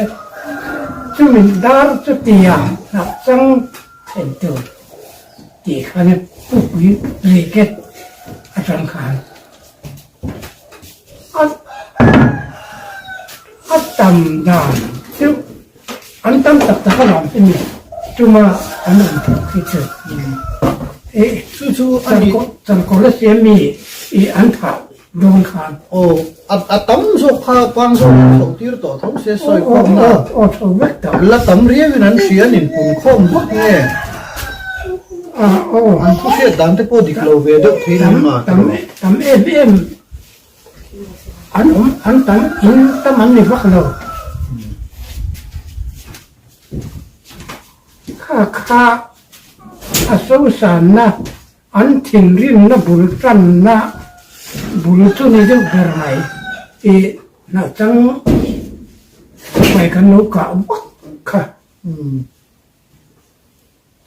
จุมินดาร์จุติยานับจังเห็นตัว ตีข้าเนี่ยปุ๊บรีเก็ตอาจารย์ขานอัตตำดานซึ่งอันตั้มตักตะขนมเป็นเนี่ยจุมาอันนั้นคือเจอชูจันก็จันก็เลยเสียมีอันถ่าโดนขานโอ้อัตำสุขากวางสุขที่ต่อท้องเสียสอยความน่ะโอ้ถูกเวกต่อแล้วตำเรียกนั้นเสียนินปุ่นข้อมบุกเนี่ยโอ้อันผู้เสียดันที่พอดิกโลเวดที่นั่นมาตำเอ็มอันตั้งอินตั้งมันนี่ฟักเราข้าอาสุสานนะอันทิ้งริมนะบุรุษนะบุรุษนี่จะเป็นไรน่าจังไปกันนุกะวัดค่ะ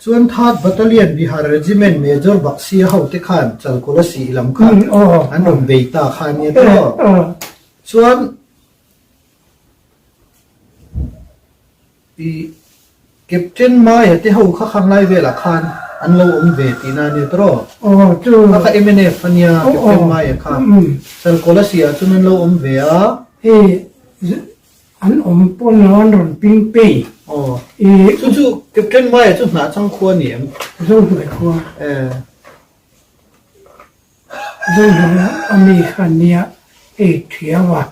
ส่วนทัดบัตเตอร์เลียนบิฮาร์เรจิเมนต์เมเจอร์บักซีเฮาติขันจัลโคลสีลำคันอันนั้นเบต้าขันเนี่ยก็ส่วนเก็บเช่นไม้ที่เฮาข้างในเวลาขันอันเราเวทีนั่นเนี่ยตัวถ้าเขาเอเมเนฟเนี่ยเก็บเช่นไม้ขันจัลโคลสีส่วนนั้นเราเวอะอันปนนอนรอนปิ้งปี้จู่ๆเก็บเช่นไม้จู่หนาช่างควรเนี่ยจู่หน่วยครัวจู่หน่วยอเมริกันเนี่ยเทียว่า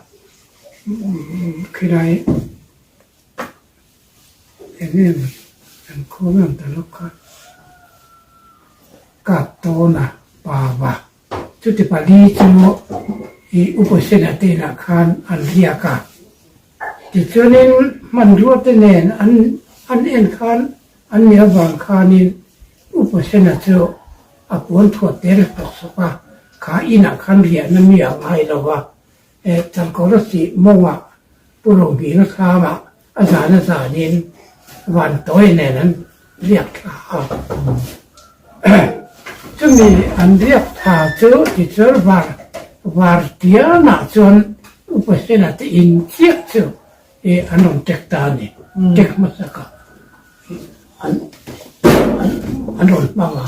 คือไรนี่มันคู่มันตลกค่ะกับโตนะป่าวะจุดที่ปารีจูอุปสรรคที่นักขันอันเรียกที่จนมันรู้ตัวเนี่ยอันเอ็นขันอันเนี้ยบางขันนี่อุปสรรคเจ้าอาปวนทั่วเตะเลยปัสสาวะขาอินักขันเรียนนั่นมีอะไรแล้ววะจังก็รู้สิมองว่าปุโรหินข้ามาอาจารย์นี่วันตัวเนี่ยนั้นเรียกขาจะมีอันเรียกขาเจ้าที่เจ้าวาร์เดียนาจนอุปสรรคที่อินเสียเจ้าอันนั้นเทคตานี่เทคมาสักอันนั้นบ้างอ่ะ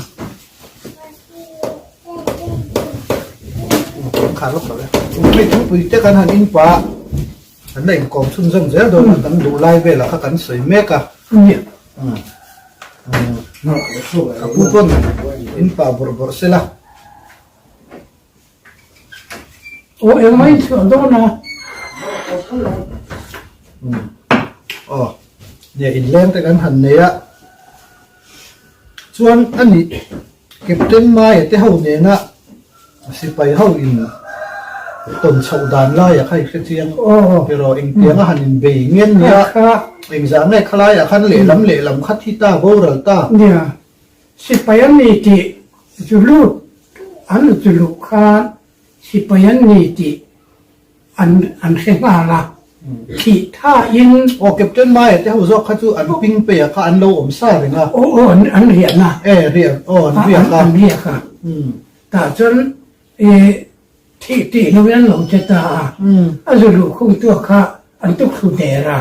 ขาลูกเขาเลยไม่ทุบไปเจ้ากันหันอินปะอันไหนกองชุนซึ่งเสียโดนกันดูไล่เวลาเขากันสวยเมกะเนี่ยผู้คนอินปะบริบทเสละโอ้เอ็งไม่เชื่อโดนนะอ๋อเนี่ยอินเล่นแต่กันหันเนี่ยส่วนอันนี้เก็บเต็มไม้ที่เขาเนี่ยนะสิไปเขาอินต้นชาวดานไล่อยากให้เชียงเดี๋ยวเราเองเตียงหันอินเบย์เงี้ยเนี่ยเองจะไม่คล้ายอยากขันเหล่ลำคัดที่ตาโบราณตาเนี่ยสิไปอันนี้ที่จุลุอันจุลุข้าสิไปอันนี้ที่อันเสียงอะไรที่ท่าอินโอ้เก็บต้นไม้ที่เขาจะเขาจะอันปิ้งเปียกอันโลอมซ่าเลยนะโอ้อันเรียนนะเรียนอันเรียนค่ะแต่จนที่โรงเรียนหลวงเจตาอาจจะรู้คงตัวค่ะอันตุกสุเดระ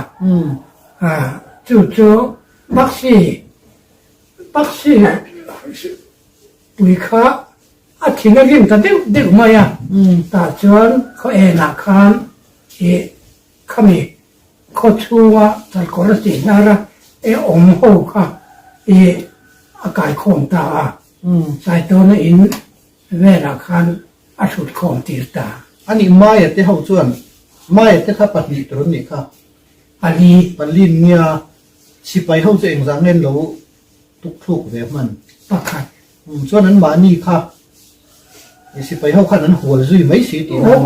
จู่บักซี่ปุยค่ะทิ้งกันยิ่งแต่เด็กมาอ่ะแต่จนเขานักขันเขามีเขาชัวแต่คนละสิ่งนะระอมหูค่ะอากาศคงตาใส่ตัวนั้นอินเวลาคันอาชุดของตีตาอันนี้ไม้ที่เขาชวนไม้ที่เขาปฏิตรนี่ค่ะปลีเนี่ยสิไปเขาจะเองสังเงินเราทุกแบบมันประคัดส่วนนั้นมานี่ค่ะสิไปเขาขันนั้นหัวซุยไม่สีตีนะ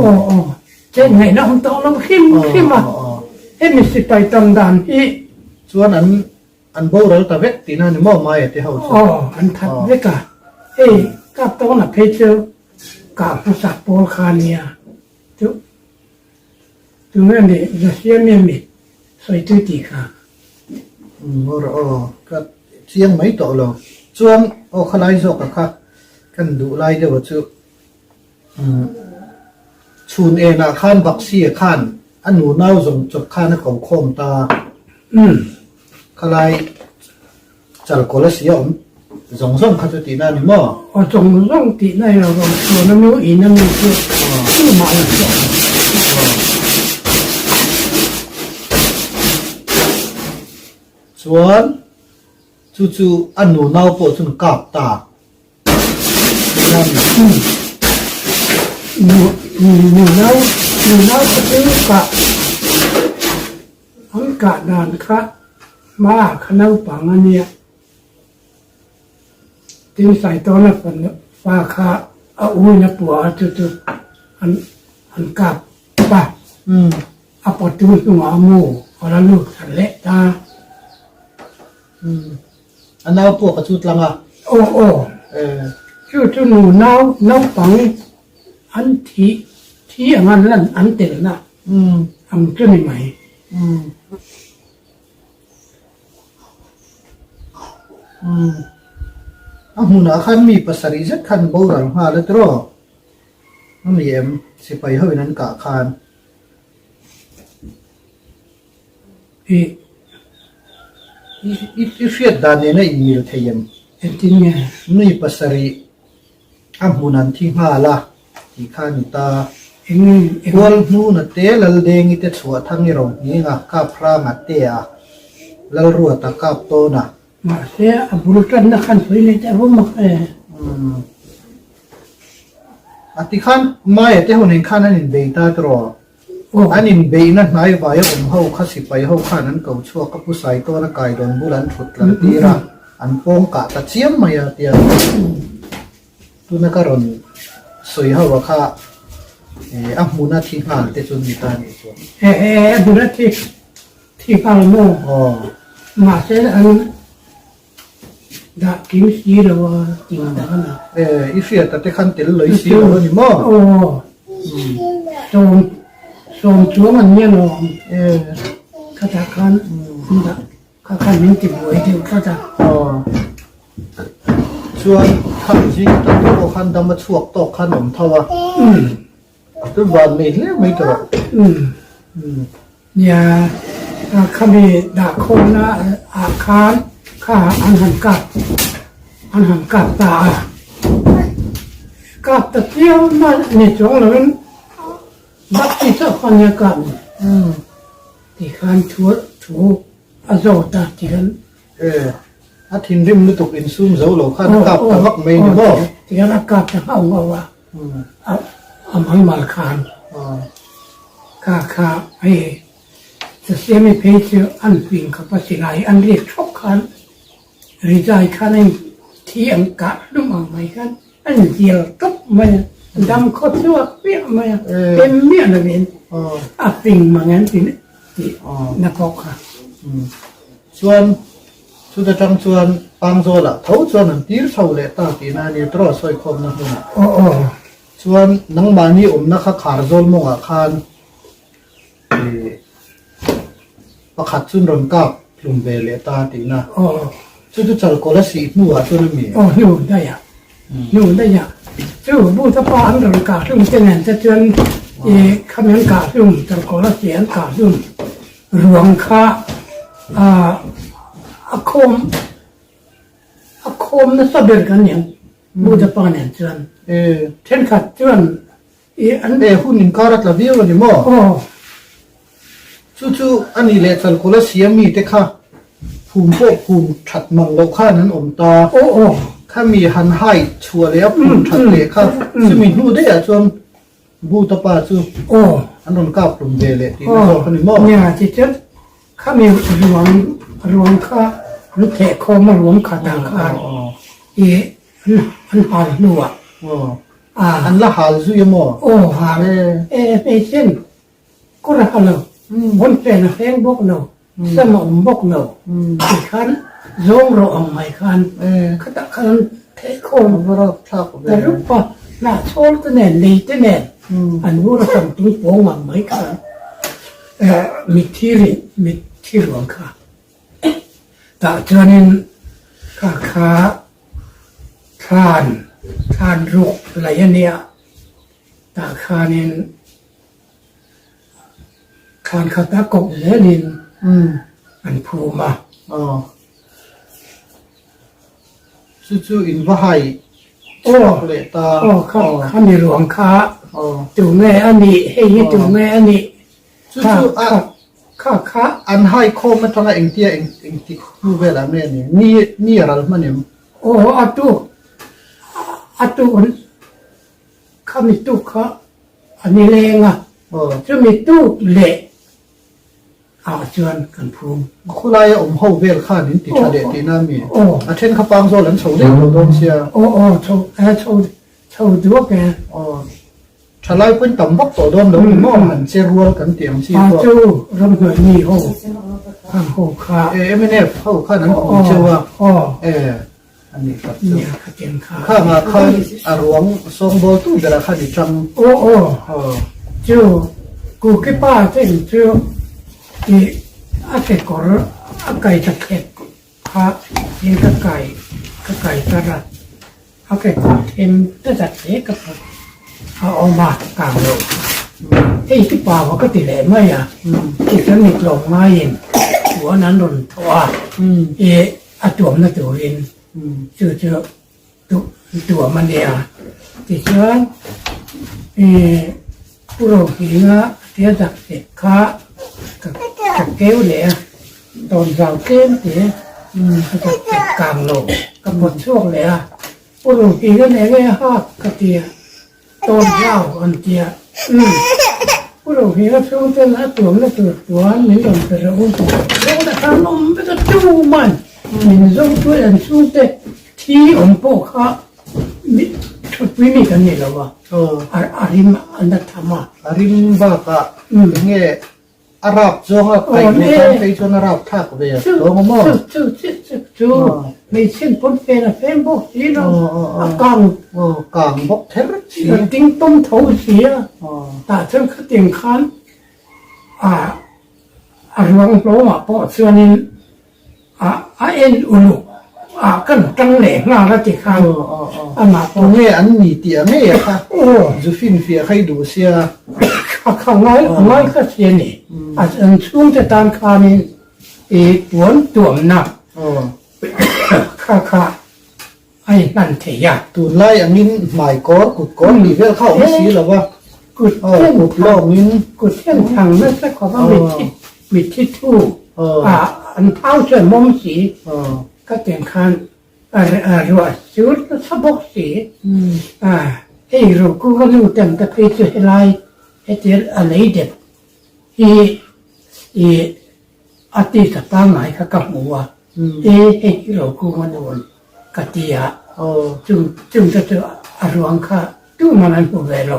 เจ๊ไงนะผมต้องลองขึ้นมามีสิไปตำดานอีส่วนนั้นอันโบราณตะเวกตีนั่นมอไม้ที่เขาอันทัดเวกะกับตัวน่ะเพชรกับภาษาโปรคาเนียจุนั่นเองจะเสียมีสวยตุติค่ะก็เสียงไม่ต่อหรอกส่วนขลายจอกค่ะกันดูไล่เดี๋ยวจะชูนนาข้านบักซี่ข้านอันหนูน่าสงจดข้านของคมตาขลายจัลโคลเสียม สงส่งขัดตีนั่นนี่มั้ง 哦，总总的那个说那没有一那么多，就马上说， ส่วนจู่ๆอันหนูเน่าปวดจนกาบตานั่น 你那个这个，很简单看，嘛看到房啊你，顶晒到那份花卡啊，乌那布啊，就很夹吧，啊，不都是我母，后来路很累的， อันเน่าปวดกระชุดลังอ่ะ 哦哦。就หนูน้าฝังอันที่อย่างนั้นอันเต็มนะอันจะไม่ไหม หูหนาขันมีภาษาริจัดขันโบราณมาแล้วตรอน้ำเยี่ยมสิไปเฮานั้นกะคาน อีเฟียดดานเนี่ยนะอีเมลเทียม จริงไง นี่ภาษาริหูนันที่มาละที่ข้านิตา เอง กวลนูนเตลลเดงิเตชัวทั้งนี้เรานี่งะข้าพระงัดเตะลลรัวตะกับโตนะ มาเสียบุรุษนักขันสวยเลยแต่รู้มั้ย อธิขันไม่เตะหัวหนึ่งขันนั่นเบต้าตรอ โอ้ อันนี้เบย์นั่นนายบ่ายเฮาข้าสิไปเฮาข้านั้นเก่าชั่วกับผู้ใส่ตัวนักไก่โดนบุรันถุดลันตีระอันโป้งกะตะเจียมมาเตียตัวนักการนสวยเฮาว่าข้ามูนาที่งานเตจุนมีตานี่ส่วน บุรุษที่ฟังโม่ อ๋อ มาเสียอันดากิมซีหรือว่าจริงดังนะ อีเฟียแต่ขันเตลเลยสิโอ้นี่มั้ง โอ้ส่งช่วงอันนี้น้องข้าจะขันข้าขันนี้ติดไว้ที่ข้าจะ อ๋อส่วนขันจริงตั้งแต่ขันดำมาชวกตกขนมทว่าตัวบ้านไม่เลี้ยไม่ตรอ อย่าข้ามีด่าคนนะอาคารข้าอันหันกับตากับตะเกียวมาในช่วงนั้นบักที่เจ้าคนยากันที่การถูอาโซตาที่กัน อาทินริมนึกตกอินซูมเจ้าหลอกขันกับตะมักไม่เนี่ยบ่ ที่กันอากาศจะเอาว่าเอาไม่มาคานข้าให้จะเสียไม่เพย์อันวิ่งขับไปสิไลอันเรียกชกขันรีใจขันที่อังกะลุ่มอ่างไม่ขันอันเดียวตบมาดำเขาตัวเปี้ยมาเป็นเมียนะเป็นวิ่งมางั้นที่นักบอกค่ะ ส่วนสุดท้ายส่วนปังโซล่ะเท่าส่วนนั้นตีร์เท่าเลยตาตีนานี่ตรอสวยคมนะคุณ โอ้ ส่วนนังมานี่นะคะขาร์โซลมงอาคารประคัดซุนรอนกับลุมเบเลตาตีนา โอ้ สุดท้ายก็ละสีนัวตัวนี้ โอ้นู่นได้ยะนู่นได้ยะจู่บูตะปานรกาซึ่งจะเห็นจะจนคำนั้นกาซึ่งจะขอละเสียงกาซึ่งรวงค่าอาคมนั่นสะเบิดกันอย่างบูตะปานเนี่ยจนเช่นขัดจนอัน หุ่นนินการัตละวิวนี่มั้ง โอ้ จู่ๆอันนี้แหละสันก็ละเสียมีแต่ค่ะภูมิภูมิฉัดมังเราข้านั้นตา โอ้โอ้ ข้ามีหันให้ชัวแล้วภูมิฉัดเลยค่ะซึ่งมีรู้ได้อะจนบูตะปาจู่ โอ้ อันนั้นกับลุมเบเลตี โอ้ นาคนนี้มั้ง เนี่ยที่จนข้ามีรวงค่าหรือแขกคอมารวมขาต่างกันอันหาหนัว อันละหาจู่ยังมั้ง โอ้หาไปเส้นก็รักเราคนเป็นแฟนบอกเราสมองบอกเราอีกคันโยงเราเอาไม่คันขณะคันเทโคม ว่าเราพลาด แต่รูปปะหน้าโชว์ตัวเนี่ยลีตัวเนี่ยอันรู้เราทำตุ้งโป่งมาไม่คันมีที่หลวงค่ะแต่เจอเนี่ยข้าทานรูปอะไรเนี่ยแต่ข้าเนี่ยข้าตะกบเลยนินอันภูมา อ๋อ จู่ๆอินว่าให้ โอ้ เลตา โอ้ข้ามีหลวงข้า อ๋อ ตู่แม่อันนี้เฮ้ยตู่แม่อันนี้ จู่ๆอ่ะ ข้า อันให้โคมันทำไมเองเตี้ยเองติดูเวลาแม่นี่อะไรมันเนี่ย โอ้อาตุข้ามีตุข้าอันนี้เลงอ่ะ อ๋อ จะมีตุเละเอาชวนกันพูม คุณลายอมห้องเวลข้านินติชาเดตินามี โอ้ อาเช่นข้าปังโซลันโซเด็กโดนเสีย โอ้โชว์ดูแก อ๋อชาลายเป็นต่ำบักตัวโดนแล้วมองหันเสียรัวกันเตียงซี อา ตัว จูรำเกิดนี่โหข้างโหข้า ไม่แน่เข้าข้านั้นผมเชื่อว่า อ๋อ อันนี้ครับ เนี่ยข้าเจนข้า ข้ามาข้าอารวงทรงโบตู้เวลาข้าดิจัง โอ้ อ๋อ จูกูคิดป้าเจ้าจูอีอาเกกอร์อาไก่ตะเข็บข้ายิงกะไก่ตะระอาเกกอร์เต็มตะจัดเอกกับเอามากลางโลกไอ้ที่ป่าวก็ติดแหลมไม่อ่ะที่สนิทลงมาเย็นหัวนั้นโดนทว่าอาตัวมันตัวเรียนเจอตัวมันเนี่ยที่เชื่อผู้โรคหิงะเทียจากเด็กค้ากับเกลเนี่ยตอนเราเกมเสียก็จะเก็บกลางโลกกับหมดช่วงเลยผู้โรคหิงะเนี่ยไม่ฮอกกระเทียต้นเจ้าอันเทียผู้โรคหิงะช่วงเต้นละตัวละตัวนี่ลงไปแล้วแล้วแต่ทางลมไปก็จูมันมันส่งตัวอันสูงแต่ที่องค์พ่อข้าชุดวิมีกันนี่แล้ววะอาริมอันนั้นทำมา อาริมบ้ากะเงี้ยอารับจงอะไปในทางไปจนอารับทักเวียตัวงอจู่ไม่เช่นคนเป็นอะเป็นบอกสีเรากัง กางบกเทรชี ติ้งต้มเท้าเสียแต่ฉันก็เตียงคันรวงโปรมาพอส่วนนี้เอ็นอุลุกันจังเหล่งาละติคันมาพอ เงี้ยอันนี้เตียเงี้ยค่ะ โอ้ จูฟินเฟียให้ดูเสีย ข้างน้อยก็เสียนี่อันช่วงจะตามคานี่ตัวหนักข้าไอ้นั่นเทีย ตูนไล่อันนี้หมายกอดกุดกอดมีเวลเข้าไม่สีหรอวะ กุดเที่ยง กุดล่อมิน กุดเที่ยงทางไม่ใช่ขอว่ามีทิศทู่อันเท้าเชิญมอมสีก็เตียงคันรัวชุดก็ชอบบอกสีไอ้เราก็รู้เต็มแต่ไปเจออะไรไอ้เจ้าอะไรเด็ดอาทิตย์ตั้งไหนก็กับหัวไอ้เราก็มันโดนกติยาจึงจะอารมณ์ข้าตู้มันนั่นผู้เวร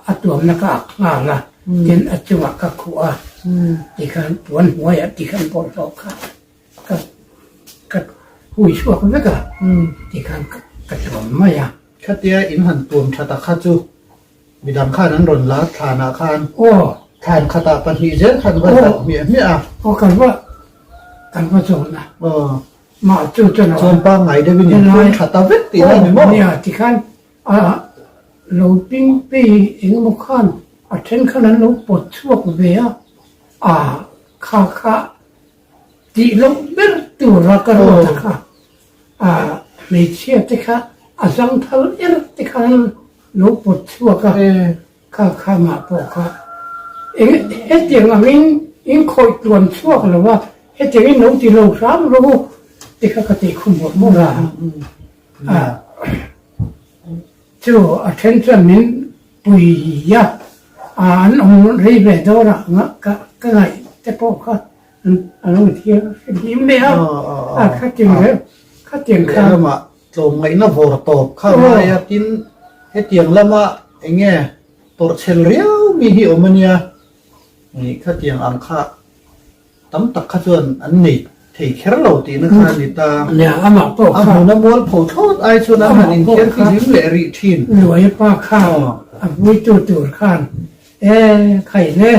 อาตัวมันก็อ่างละเห็นอาจังหวะก็ขัวที่ขันปวนหัวที่ขันปวดท้องข้าก็ผู้ชั่วคนนั้นก็ที่ขันกระจมไม่อะ ข้าเตียอินหันตุนชะตาข้าจูมีดังข้านั้นรนละฐานาคาร โอ้ ทานคาตาปันทีเจนขันวันตัดเมียไม่อ่ะ พอกันว่ากันผสมนะมาจู่จน จนป้าไหนได้วิญญาณคาตาเวทตีนั่นมั้ง เนี่ยที่ขันเราปิ้งปีเองมุขันเช่นขนาดเราปวดช่วงเบียข้าที่เราเบิดตัวรักกันหมดค่ะไม่เชื่อที่ค่ะสังทารุณที่ขันเราปวดช่วงก็ข้ามาพอค่ะเอ็ดอย่างอิงคอยตรวจช่วงหรือว่าเอ็ดอย่างน้องที่เราสามรู้ที่ข้าก็ติคุมหมดหมดละจู่เช่นส่วนนี้ปุยยะอันองรีเบดอระงะก็ไงแต่พอค่ะอันนั้นเที่ยวยิ้มเลยข้าจริงเลยข้าจริงข้า มาตรงไงน่าพอตบข้ามาอยากกินเฮ็ดเตียงแล้วมาไอ้เงี้ยตัวเชลเรียวมีหิวมันเนี่ยนี่ข้าเตียงอังค่าตั้มตักข้าจวนอันนี้ที่แค่เราตีนะข้านี่ตา เนี่ยอามาพอ อา ค่ะ หูน้ำมันผูทอดไอชวนอาหารอินเดียที่ยิ้มเละริทิน รวยป้าข้าววิจูตูดข้านไข่เนี่ย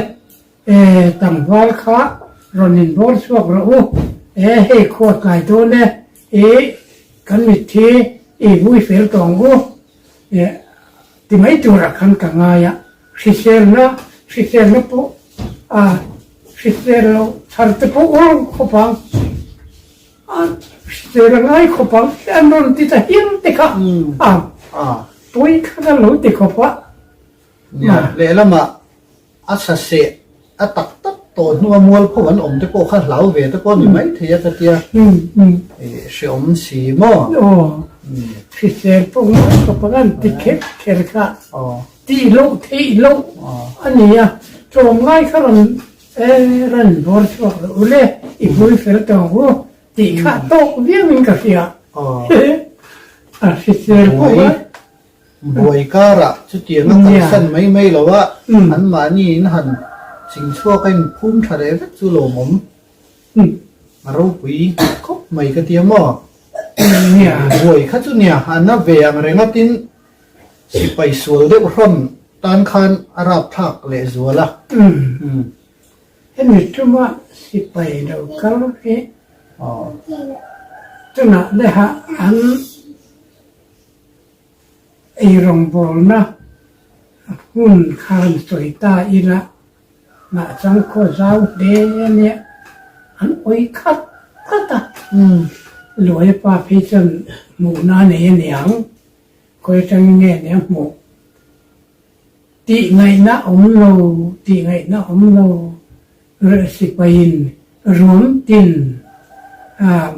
ตั้งวาลข้ารอนินบอลสวกเราให้โคตรไก่ตัวเนี่ยกันมิทีวุ้ยเฟลตองกูที่ไม่ตัวรักขันกังไงสิเซลนะปุ๊สิเซลเราทำแต่ปุ๊เขาฟัง เสือง่ายขบว่าอันนั้นที่จะเห็นติค่ะตัวอีกข้างหลังติขบว่าเนี่ยเลยแล้วมาอัศเสะอัตักตักโตนัวมัวพวันอมจะโปข้าเหลาเวทก้อนอยู่ไหมเทียตะเกียเสียมสีหม้อที่เสือพวกนั้นขบกันติเข็ดเข็ดค่ะที่โลกที่โลกอันนี้จงง่ายข้างหลังรันบอลชอบอุเล่อีบุยเฟลต์หัวที่ข้าโตเวียนมิงกะเสียที่เสือพวกนั้นบวยการะจุดเดียวนักสั่นไม่หรอว่าอันมานี่หันสิ่งชั่วกันพุ่มทะเลจุโลมมารู้ปีก็ไม่กระเทียมหม้อเนี่ยบวยข้าจุเนี่ยอันนั้นเวียงเรงตินสิไปสวยเด็กร่อนตานคันอาราบทักเลสัวละเห็นไหมจุมาสิไปเดาเขาเอ๊ะจุน่ะเลยฮะอันไอรองบอลนะหุ่นคานสวยตาอีละมาจังโคเจ้าเดเนี่ยอันโอ้ยคัดตารวยป้าพี่จันหมูนาเนี่ยก็จังเงี้ยเนี่ยหมูตีไงนะอมโลตีไงนะอมโลเรสิไปอินรวมติน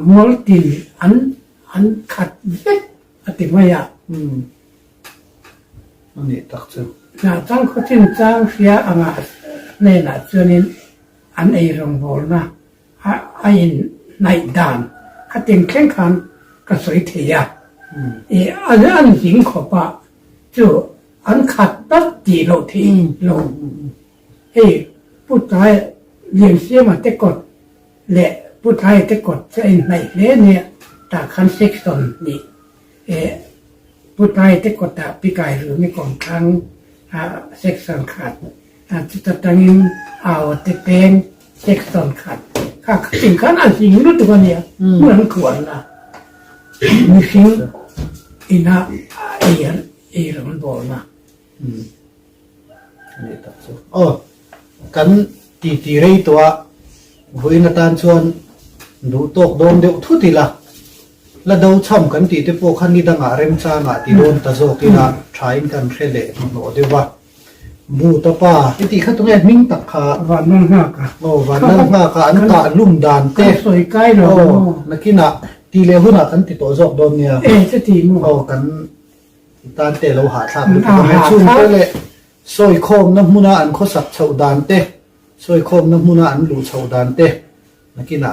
มอลตินอันขัดเล็กอติมายาอันนี้ตักซึ่งจังเขาทิ้งจังเสียอ่ะเนี่ยนะเจนินอันไอรองบอลนะไอในด่านเขาทิ้งแข่งขันก็สวยเทียอันหญิงขบะจู่อันขัดตัดจีโรทีลงผู้ชายเลี้ยงเสียมาแต่กดและผู้ชายแต่กดจะในเล่เนี่ยตาคันเซ็กซ์ตอนนี้ผู้ชายที่กดตาปีกายหรือไม่ก่อนครั้งเซ็กซ์สันขาดจะตั้งเอาแต่เป็นเซ็กซ์สันขาดค่ะสิ่งขั้นอันสิ่งรู้ตัวเนี่ยเหมือนขวดนะมีสิ่งอินะเอียมันบอกนะนี่ตักซึ่งกันตีเรยตัวบุญนาตานชวนดูตกโดนเดี๋ยวทุติละแล้วดูช่ำกันตีที่พวกขันนี้ต่างหากเริ่มสร้างตีโดนตะโจกินะใช้กันเทเลมันบอกได้ว่าบูตะป้าที่ขั้นตรงนี้มิ่งตักขาวันนั้นมากอ่ะวันนั้นมากอันตาลุ่มดานเตะสวยใกล้เรานักกินะตีเลหุ่นกันติดตัวโจกโดนเนี่ยจะตีมั้งกันตานเตะเราหาทางไม่ชุ่มเตะเลยสวยโคมน้ำมุนาอันเขาสับเฉาดานเตะสวยโคมน้ำมุนาอันหลูเฉาดานเตะนักกินะ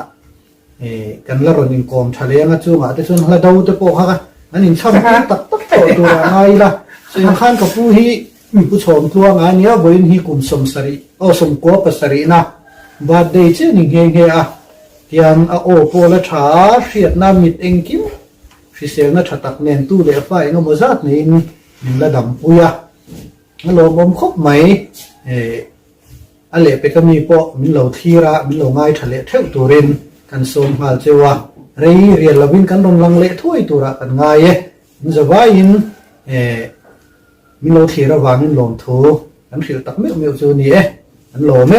กันละรนิงกอมทะเลงจู่มาแต่ส่วนละดาวตะโปฮะนั่นอินช่ำตักตัวไงล่ะสิ่งขั้นกับผู้ฮีผู้ชมตัวงานเนี้ยบริเวณฮีกุมสมสรีสมกัวปัสรีนะบาดเดชนิเงอ่ะยังโอโปละชาเสียดน้ำมิดเองกิมฟิเซลน่ะตักเนียนตู้เลี้ยไฟงมจัดนี่ละดำปุยะงั้นเราบ่มคบไหมอะไรไปก็มีปอมินเหล่าทีระมินเหล่าง่ายทะเลเท่าตัวเรนกันสมหาเจวะเรียนละวินกันลงลังเละถ้วยตัวระกันง่ายมันจะว่าอินมิโลทีระวังมินลมทูกันฟิลตักเมียวจูนี่อันโลเม